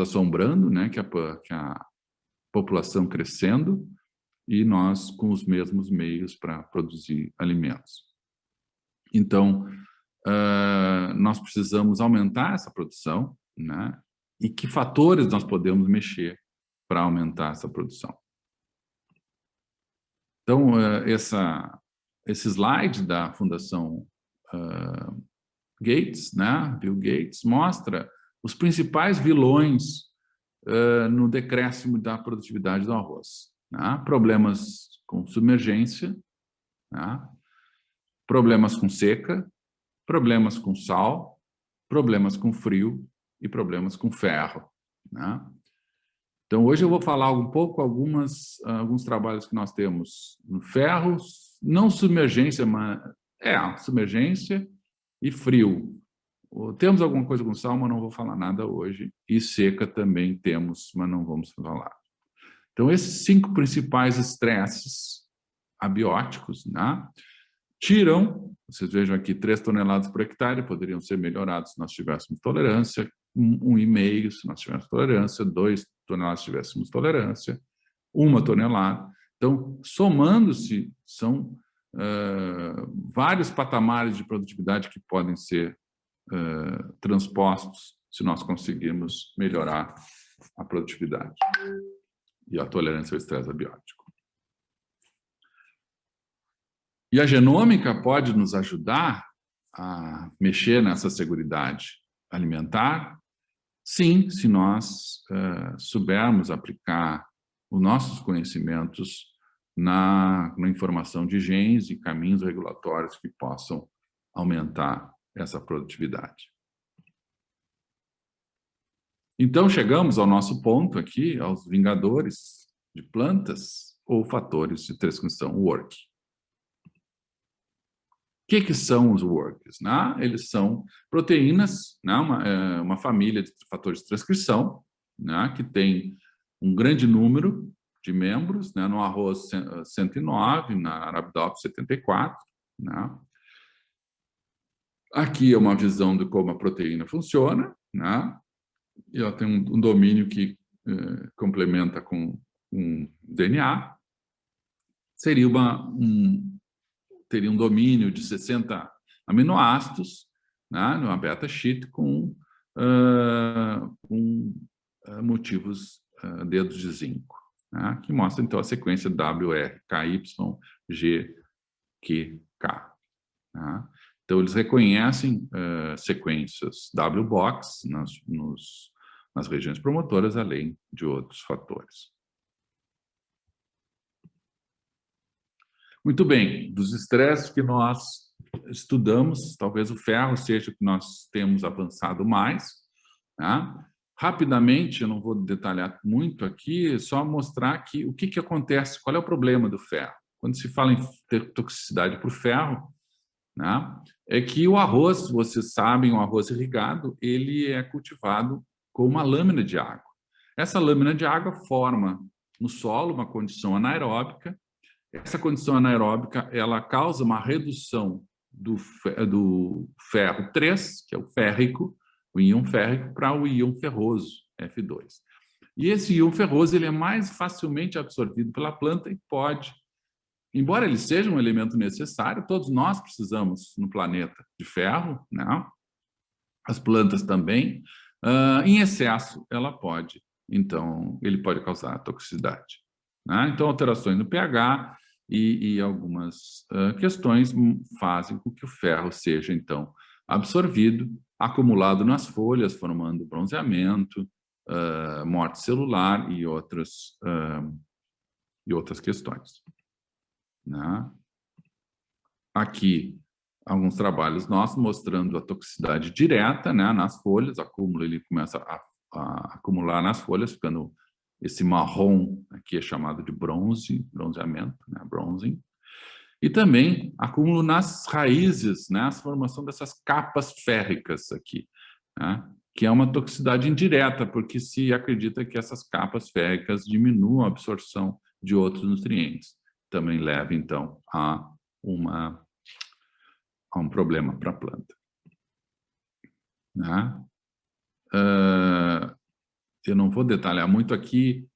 assombrando, né? Que a população crescendo, e nós com os mesmos meios para produzir alimentos. Então, nós precisamos aumentar essa produção, né? E que fatores nós podemos mexer para aumentar essa produção? Então, esse slide da Fundação Gates, né? Bill Gates, mostra os principais vilões no decréscimo da produtividade do arroz, né? Problemas com submergência, né? Problemas com seca, problemas com sal, problemas com frio e problemas com ferro, né? Então, hoje eu vou falar um pouco alguns trabalhos que nós temos no ferro, não submergência, mas submergência e frio. Temos alguma coisa com sal, mas não vou falar nada hoje. E seca também temos, mas não vamos falar. Então, esses 5 principais estresses abióticos, né, tiram, vocês vejam aqui, 3 toneladas por hectare, poderiam ser melhorados se nós tivéssemos tolerância, 1,5 se nós tivéssemos tolerância, 2 toneladas se tivéssemos tolerância, 1 tonelada. Então, somando-se, são vários patamares de produtividade que podem ser transpostos se nós conseguirmos melhorar a produtividade e a tolerância ao estresse abiótico. E a genômica pode nos ajudar a mexer nessa seguridade alimentar, Sim, se nós soubermos aplicar os nossos conhecimentos na informação de genes e caminhos regulatórios que possam aumentar essa produtividade. Então, chegamos ao nosso ponto aqui, aos vingadores de plantas ou fatores de transcrição work. O que são os workers? Né? Eles são proteínas, né? Uma família de fatores de transcrição, né? Que tem um grande número de membros, né? No arroz 109, na Arabidopsis 74. Né? Aqui é uma visão de como a proteína funciona, né? E ela tem um domínio que complementa com um DNA. Seria teria um domínio de 60 aminoácidos, né, numa beta-sheet com motivos dedos de zinco, né, que mostra, então, a sequência WRKYGQK. Né? Então, eles reconhecem sequências W-box nas regiões promotoras, além de outros fatores. Muito bem, dos estresses que nós estudamos, talvez o ferro seja o que nós temos avançado mais. Né? Rapidamente, eu não vou detalhar muito aqui, só mostrar aqui o que acontece, qual é o problema do ferro. Quando se fala em toxicidade por ferro, né, é que o arroz, vocês sabem, o arroz irrigado, ele é cultivado com uma lâmina de água. Essa lâmina de água forma no solo uma condição anaeróbica. Essa condição anaeróbica, ela causa uma redução do ferro 3, que é o férrico, o íon férrico, para o íon ferroso, F2. E esse íon ferroso ele é mais facilmente absorvido pela planta e pode, embora ele seja um elemento necessário, todos nós precisamos no planeta de ferro, né? As plantas também, em excesso ela pode, então ele pode causar toxicidade. Né? Então alterações no pH e algumas questões fazem com que o ferro seja então absorvido, acumulado nas folhas, formando bronzeamento, morte celular e outras questões. Né? Aqui, alguns trabalhos nossos mostrando a toxicidade direta, né, nas folhas, acúmulo, ele começa a acumular nas folhas, ficando esse marrom, aqui é chamado de bronzeamento, né, bronzing. E também acúmulo nas raízes, né, a formação dessas capas férricas aqui, né, que é uma toxicidade indireta, porque se acredita que essas capas férricas diminuam a absorção de outros nutrientes. Também leva, então, a um problema para a planta. Né? Eu não vou detalhar muito aqui,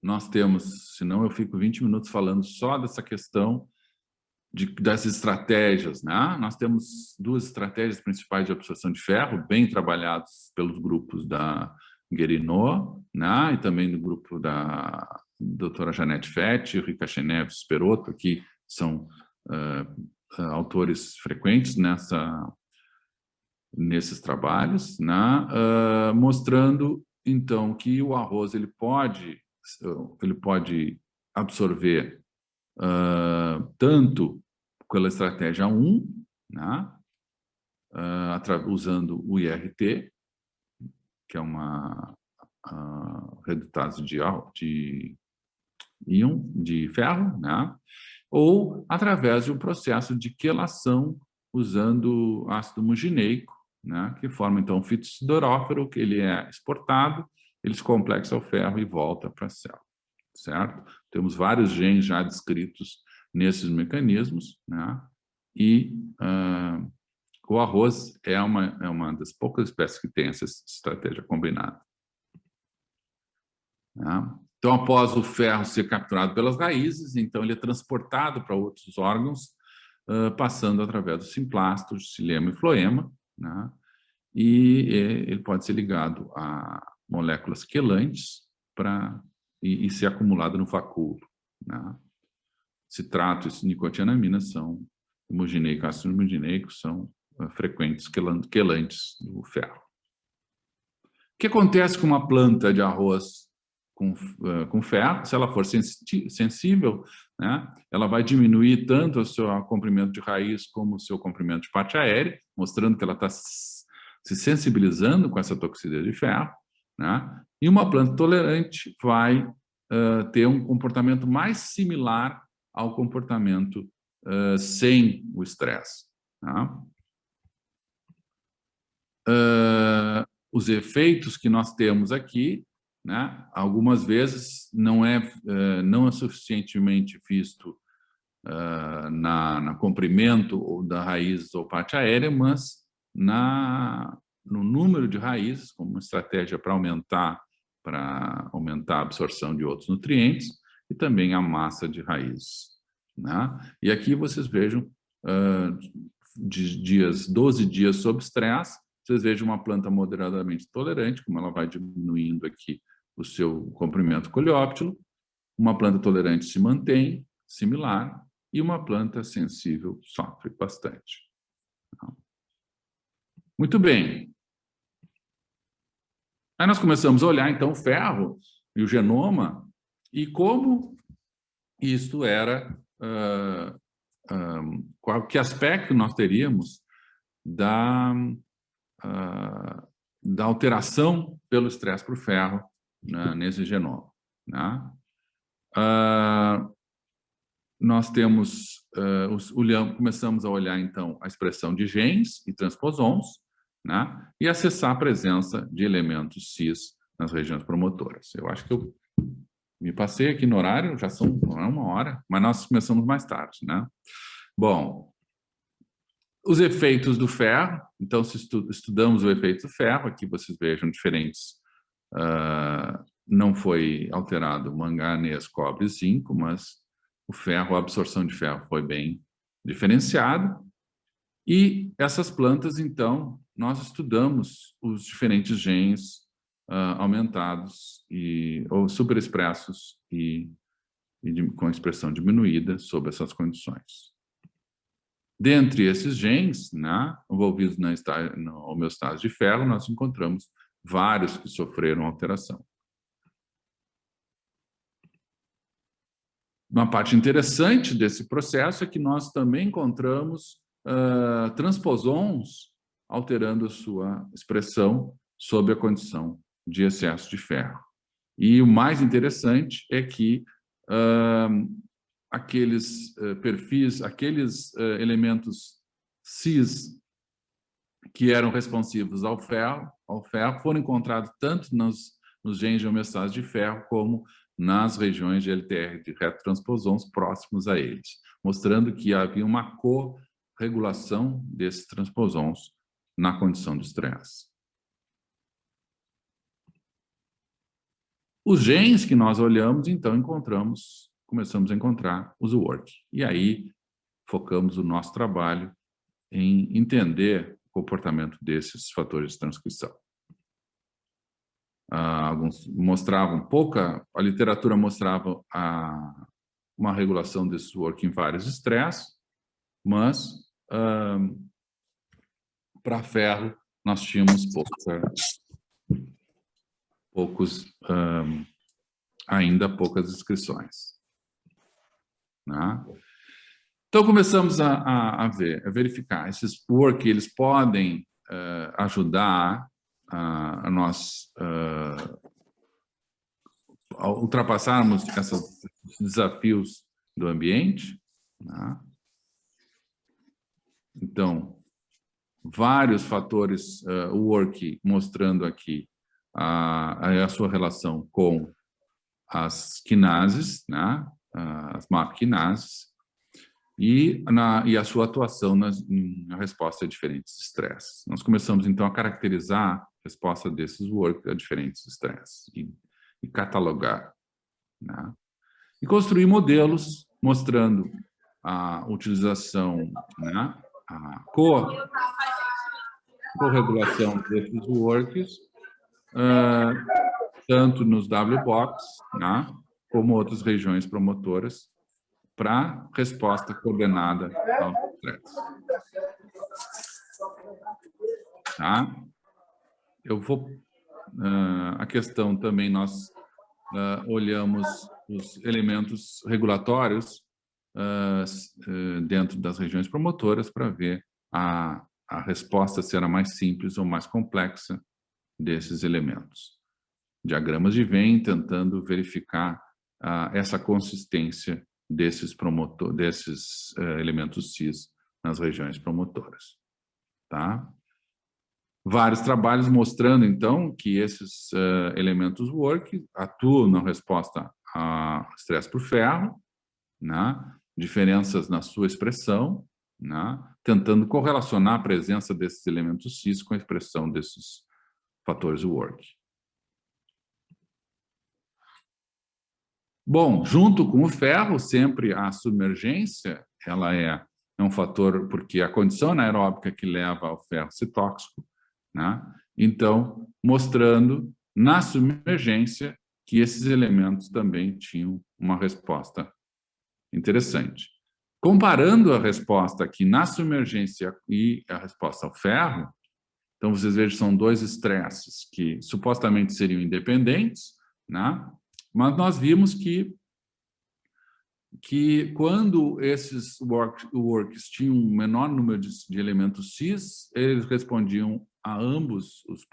nós temos, senão eu fico 20 minutos falando só dessa questão das estratégias. Né? Nós temos duas estratégias principais de absorção de ferro, bem trabalhados pelos grupos da Guérineau, né? E também do grupo da doutora Janete Fetti, Rika Cheneves, Perotto, que são autores frequentes nesses trabalhos, né? Mostrando, então, que o arroz ele pode absorver tanto pela estratégia 1, né? Usando o IRT, que é uma redutase de íon de ferro, né? Ou através de um processo de quelação usando ácido mugineico, né? Que forma então um fitossiderófero, que ele é exportado, ele se complexa ao ferro e volta para a célula, certo? Temos vários genes já descritos nesses mecanismos, né? E o arroz é uma das poucas espécies que tem essa estratégia combinada. Né? Então, após o ferro ser capturado pelas raízes, então ele é transportado para outros órgãos, passando através do simplastro, xilema e floema, né? E ele pode ser ligado a moléculas quelantes e ser acumulado no facúolo. Né? Citrato e nicotinamina são homogeneico, ácido homogeneico, são frequentes quelantes do ferro. que acontece com uma planta de arroz com ferro? Se ela for sensível, né, ela vai diminuir tanto o seu comprimento de raiz como o seu comprimento de parte aérea, mostrando que ela está se sensibilizando com essa toxicidade de ferro, né? E uma planta tolerante vai ter um comportamento mais similar ao comportamento sem o estresse. Tá? Os efeitos que nós temos aqui, né, algumas vezes não é suficientemente visto na comprimento ou da raiz ou parte aérea, mas no número de raízes, como uma estratégia para aumentar a absorção de outros nutrientes, e também a massa de raízes. Né? E aqui vocês vejam, de 12 dias sob estresse, vocês vejam uma planta moderadamente tolerante, como ela vai diminuindo aqui o seu comprimento coleóptilo, uma planta tolerante se mantém, similar, e uma planta sensível sofre bastante. Muito bem. Aí nós começamos a olhar, então, o ferro e o genoma, e como isto era, que aspecto nós teríamos da alteração pelo estresse por ferro, né, nesse genoma. Né? Nós temos, começamos a olhar, então, a expressão de genes e transposons, né? E acessar a presença de elementos cis nas regiões promotoras. Eu acho que eu me passei aqui no horário, já não é 1 hora, mas nós começamos mais tarde, né? Bom, os efeitos do ferro, então, se estudamos o efeito do ferro, aqui vocês vejam diferentes, não foi alterado manganês, cobre e zinco, mas o ferro, a absorção de ferro foi bem diferenciada. E essas plantas, então, nós estudamos os diferentes genes aumentados ou superexpressos com expressão diminuída sob essas condições. Dentre esses genes, né, envolvidos na homeostase de ferro, nós encontramos vários que sofreram alteração. Uma parte interessante desse processo é que nós também encontramos transposons alterando a sua expressão sob a condição de excesso de ferro. E o mais interessante é que aqueles perfis, aqueles elementos cis que eram responsivos ao ferro foram encontrados tanto nos genes de homeostase de ferro como nas regiões de LTR de retrotransposons próximos a eles, mostrando que havia uma corregulação desses transposons na condição de estresse. Os genes que nós olhamos, então, começamos a encontrar os work. E aí, focamos o nosso trabalho em entender o comportamento desses fatores de transcrição. Alguns mostravam a literatura mostrava uma regulação desse work em vários estresses, mas para ferro nós tínhamos ainda poucas descrições. Né? Então começamos a verificar esses work, eles podem ajudar a nós a ultrapassarmos esses desafios do ambiente. Né? Então, vários fatores, o work mostrando aqui a sua relação com as quinases, né? As MAP quinases, e a sua atuação na resposta a diferentes estresses. Nós começamos, então, a caracterizar a resposta desses work a diferentes estresses e catalogar. Né? E construir modelos mostrando a utilização, né? A corregulação desses works, tanto nos W-box, né? Como outras regiões promotoras, para resposta coordenada ao estresse. Tá? Eu vou a questão também, nós olhamos os elementos regulatórios dentro das regiões promotoras para ver a resposta se era mais simples ou mais complexa desses elementos. Diagramas de Venn tentando verificar essa consistência desses elementos cis nas regiões promotoras. Tá? Vários trabalhos mostrando, então, que esses elementos work atuam na resposta a estresse por ferro, né? Diferenças na sua expressão, né? Tentando correlacionar a presença desses elementos cis com a expressão desses fatores work. Bom, junto com o ferro, sempre a submergência, ela é um fator, porque a condição anaeróbica que leva ao ferro ser tóxico, né? Então, mostrando na submergência que esses elementos também tinham uma resposta interessante. Comparando a resposta aqui na submergência e a resposta ao ferro, então vocês vejam, são dois estresses que supostamente seriam independentes, né? Mas nós vimos que quando esses works tinham um menor número de elementos cis, eles respondiam a ambos os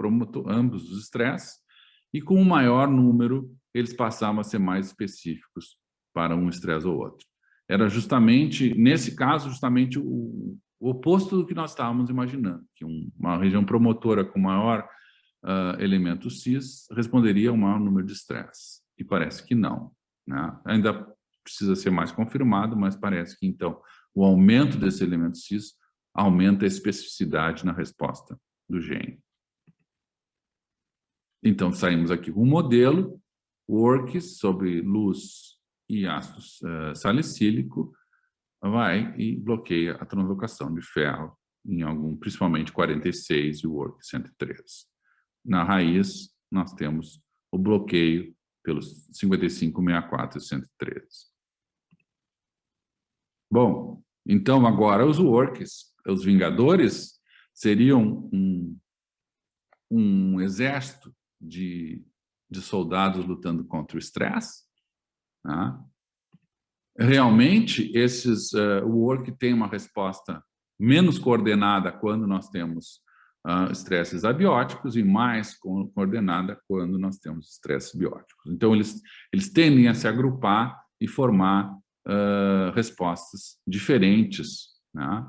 estresses, e com um maior número, eles passavam a ser mais específicos para um estresse ou outro. Era justamente, nesse caso, justamente o oposto do que nós estávamos imaginando, que uma região promotora com maior elemento cis responderia a um maior número de estresse. E parece que não, né? Ainda precisa ser mais confirmado, mas parece que, então, o aumento desse elemento cis aumenta a especificidade na resposta do gene. Então, saímos aqui com um modelo, works sobre luz e ácido salicílico, vai e bloqueia a translocação de ferro em algum, principalmente 46 e o work 103. Na raiz, nós temos o bloqueio pelos 55, 64 e 113. Bom, então agora os works, os Vingadores, seriam um exército de soldados lutando contra o estresse. Tá? Realmente, o work tem uma resposta menos coordenada quando nós temos estresses abióticos e mais coordenada quando nós temos estresses bióticos. Então, eles tendem a se agrupar e formar respostas diferentes, né?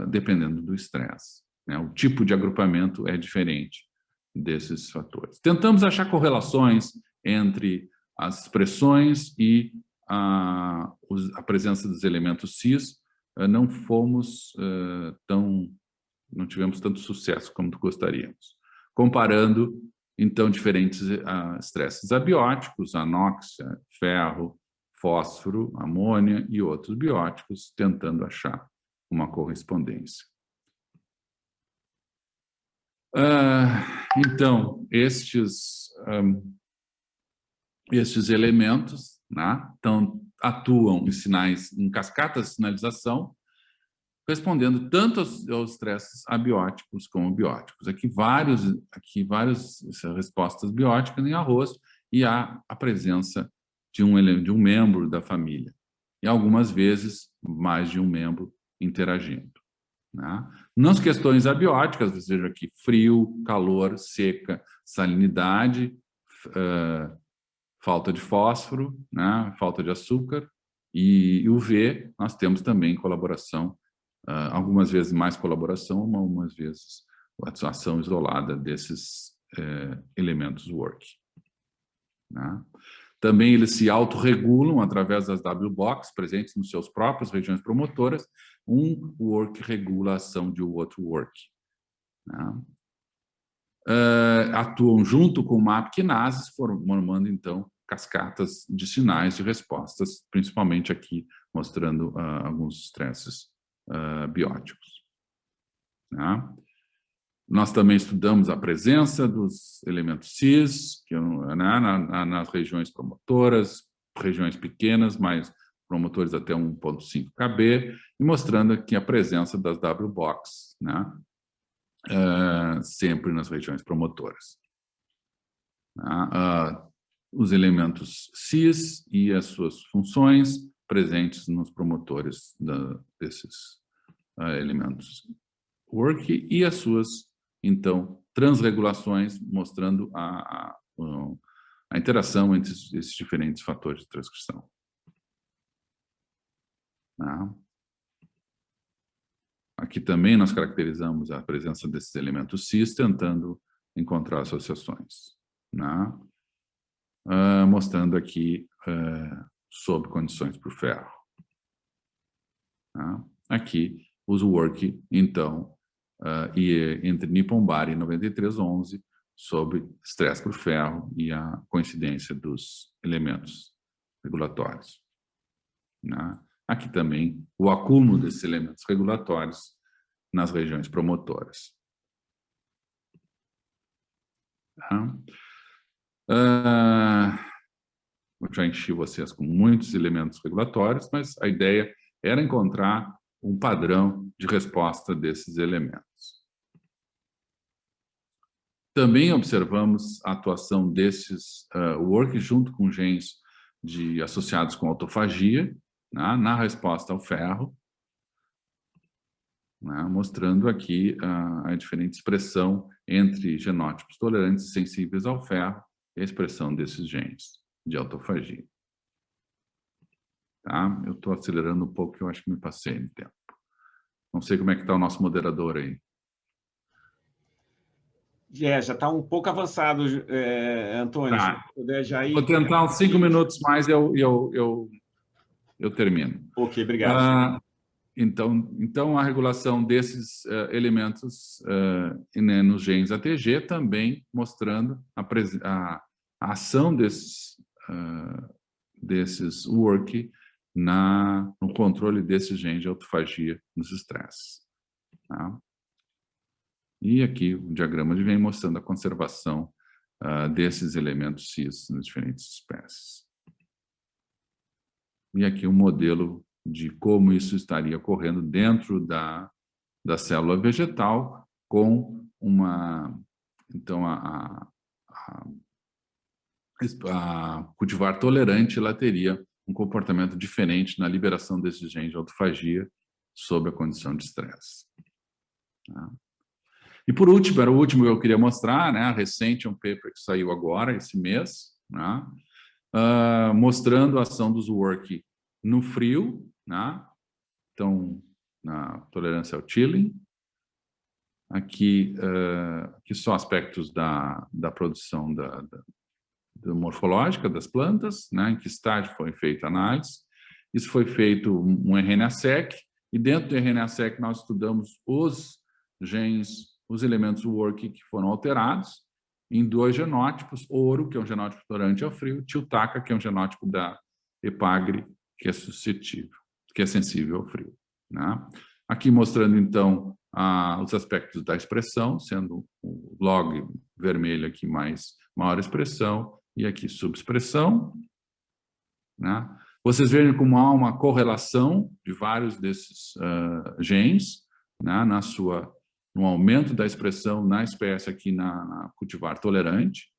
Dependendo do estresse. Né? O tipo de agrupamento é diferente desses fatores. Tentamos achar correlações entre as expressões e a presença dos elementos cis. Não tivemos tanto sucesso como gostaríamos. Comparando, então, diferentes estresses abióticos, anóxia, ferro, fósforo, amônia e outros bióticos, tentando achar uma correspondência. Então, estes elementos, né, atuam em cascatas de sinalização, respondendo tanto aos estresses abióticos como bióticos. Aqui várias respostas bióticas em arroz e há a presença de um membro da família. E algumas vezes mais de um membro interagindo. Né? Nas questões abióticas, você veja aqui frio, calor, seca, salinidade, falta de fósforo, né? Falta de açúcar, e o V, nós temos também colaboração, algumas vezes mais colaboração, algumas vezes a ação isolada desses elementos work. Né? Também eles se autorregulam através das W-box presentes nos seus próprios regiões promotoras. Um work regula a ação de outro work. Né? Atuam junto com MAP quinases, formando, então, cascatas de sinais de respostas, principalmente aqui mostrando alguns estresses bióticos. Né? Nós também estudamos a presença dos elementos cis, nas regiões promotoras, regiões pequenas, mas promotores até 1,5 kb, e mostrando aqui a presença das W-box, né? Sempre nas regiões promotoras. os elementos cis e as suas funções presentes nos promotores desses elementos work e as suas, então, transregulações, mostrando a interação entre esses diferentes fatores de transcrição. Aqui também nós caracterizamos a presença desses elementos cis, tentando encontrar associações, mostrando aqui sob condições para o ferro. Aqui, os work, então, entre Nippon Bari 9311, sobre estresse para o ferro e a coincidência dos elementos regulatórios. Aqui também o acúmulo desses elementos regulatórios nas regiões promotoras. Eu já enchi vocês com muitos elementos regulatórios, mas a ideia era encontrar um padrão de resposta desses elementos. Também observamos a atuação desses work junto com genes associados com autofagia, na resposta ao ferro, mostrando aqui a diferente expressão entre genótipos tolerantes e sensíveis ao ferro e a expressão desses genes de autofagia. Eu estou acelerando um pouco, eu acho que me passei no tempo. Não sei como é que está o nosso moderador aí. Já está um pouco avançado, Antônio. Se puder já ir... Vou tentar uns 5 minutos mais e eu termino. Ok, obrigado. Então, a regulação desses elementos nos genes ATG também mostrando a ação desses work no controle desses genes de autofagia nos estresses. E aqui o diagrama vem mostrando a conservação desses elementos cis nas diferentes espécies. E aqui um modelo de como isso estaria ocorrendo dentro da célula vegetal com então a cultivar tolerante, ela teria um comportamento diferente na liberação desses genes de autofagia sob a condição de estresse. E por último, era o último que eu queria mostrar, recente, um paper que saiu agora, esse mês, mostrando a ação dos work no frio, então, na tolerância ao chilling. Aqui são aspectos da produção morfológica das plantas, em que estágio foi feita a análise. Isso foi feito um RNA-seq, e dentro do RNA-seq nós estudamos os genes, os elementos work que foram alterados em 2 genótipos, ouro, que é um genótipo tolerante ao frio, tiltaca, que é um genótipo da epagre, que é suscetível, que é sensível ao frio. Aqui mostrando, então, os aspectos da expressão, sendo o log vermelho aqui maior expressão, e aqui subexpressão. Vocês veem como há uma correlação de vários desses genes, no aumento da expressão na espécie aqui na cultivar tolerante.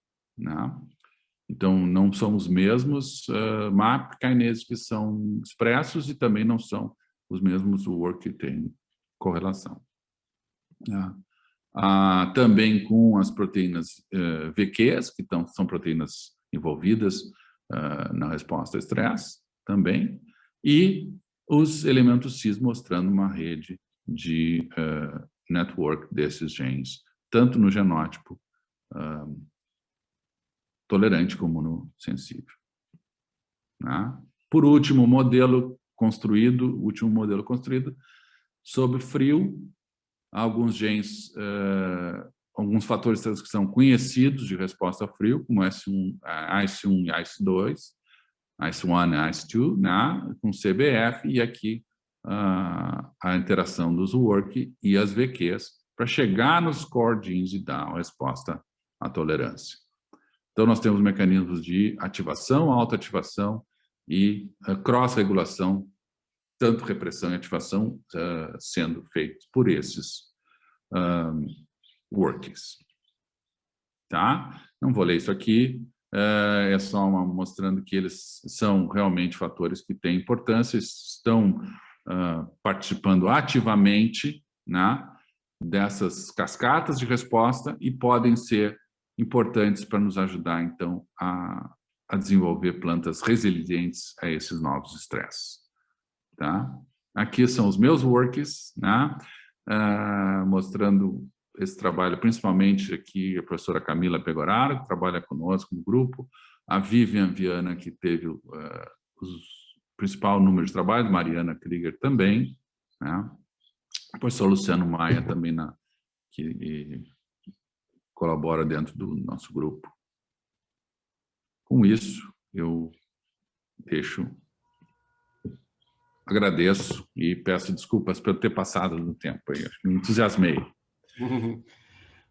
Então, não são os mesmos MAP kinases que são expressos e também não são os mesmos work que têm correlação. Também com as proteínas VQs, que são proteínas envolvidas na resposta ao estresse, também, e os elementos cis mostrando uma rede de network desses genes, tanto no genótipo tolerante como no sensível. Por último, o último modelo construído sob frio, alguns genes, alguns fatores de transcrição conhecidos de resposta a frio, como ACE1 e ACE2, ACE1 e ACE2, com CBF, e aqui a interação dos work e as VQs para chegar nos core genes e dar uma resposta à tolerância. Então, nós temos mecanismos de ativação, autoativação e cross-regulação, tanto repressão e ativação sendo feitos por esses works. Não vou ler isso aqui, é só mostrando que eles são realmente fatores que têm importância, estão participando ativamente, né, dessas cascatas de resposta e podem ser importantes para nos ajudar, então, a desenvolver plantas resilientes a esses novos estresses. Tá? Aqui são os meus works, né? Mostrando esse trabalho, principalmente aqui a professora Camila Pegoraro, que trabalha conosco no grupo, a Vivian Viana, que teve o principal número de trabalho, Mariana Krieger também, né? Depois o Luciano Maia também, que colabora dentro do nosso grupo. Com isso, eu agradeço e peço desculpas por ter passado do tempo. Acho que me entusiasmei.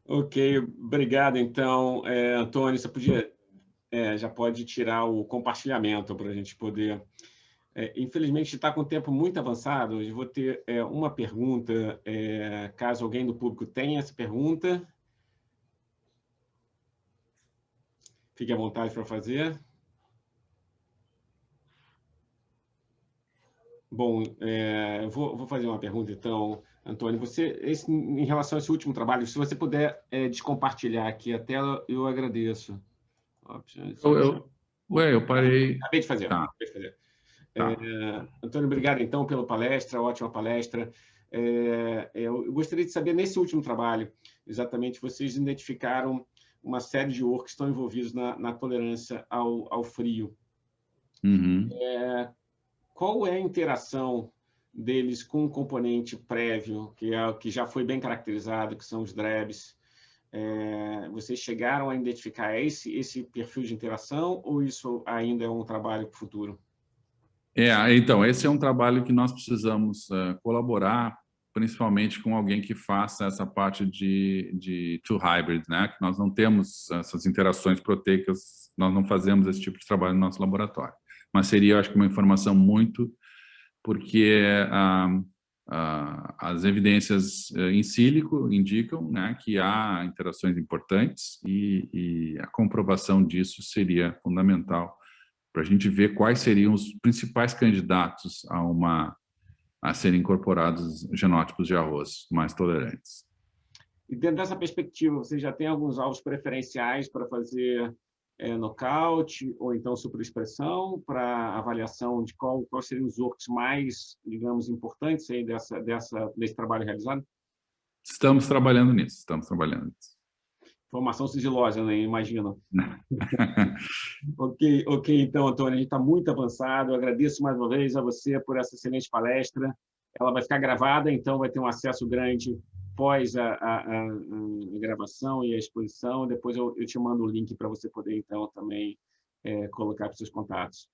Ok, obrigado. Então, Antônio, você já pode tirar o compartilhamento para a gente poder... infelizmente, está com o tempo muito avançado. Eu vou ter uma pergunta, caso alguém do público tenha essa pergunta. Fique à vontade para fazer. Bom, eu vou fazer uma pergunta, então, Antônio. Em relação a esse último trabalho, se você puder descompartilhar aqui a tela, eu agradeço. Eu parei. Acabei de fazer. Tá. Acabei de fazer. Tá. Antônio, obrigado, então, pela palestra, ótima palestra. Eu gostaria de saber, nesse último trabalho, exatamente, vocês identificaram uma série de works que estão envolvidos na tolerância ao frio. Uhum. Qual é a interação deles com um componente prévio, que já foi bem caracterizado, que são os DREBs? Vocês chegaram a identificar esse perfil de interação ou isso ainda é um trabalho para o futuro? Então, esse é um trabalho que nós precisamos colaborar, principalmente com alguém que faça essa parte de two hybrid, né? Que nós não temos essas interações proteicas, nós não fazemos esse tipo de trabalho no nosso laboratório. Mas seria, eu acho que, uma informação muito, porque as evidências in silico indicam, né, que há interações importantes e a comprovação disso seria fundamental para a gente ver quais seriam os principais candidatos a serem incorporados genótipos de arroz mais tolerantes. E dentro dessa perspectiva, você já tem alguns alvos preferenciais para fazer nocaute ou então superexpressão, para avaliação de qual seriam os works mais, digamos, importantes aí desse trabalho realizado? Estamos trabalhando nisso, Informação sigilosa, né? Imagino. Ok, então, Antônio, a gente está muito avançado. Eu agradeço mais uma vez a você por essa excelente palestra. Ela vai ficar gravada, então vai ter um acesso grande pós a gravação e a exposição. Depois eu te mando o link para você poder, então, também colocar para os seus contatos.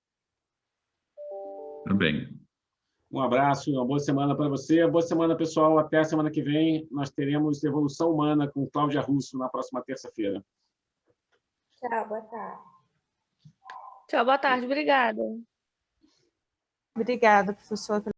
Também. Um abraço, uma boa semana para você. Boa semana, pessoal. Até a semana que vem. Nós teremos Evolução Humana com Cláudia Russo na próxima terça-feira. Tchau, boa tarde. Tchau, boa tarde. Obrigada. Obrigada, professor.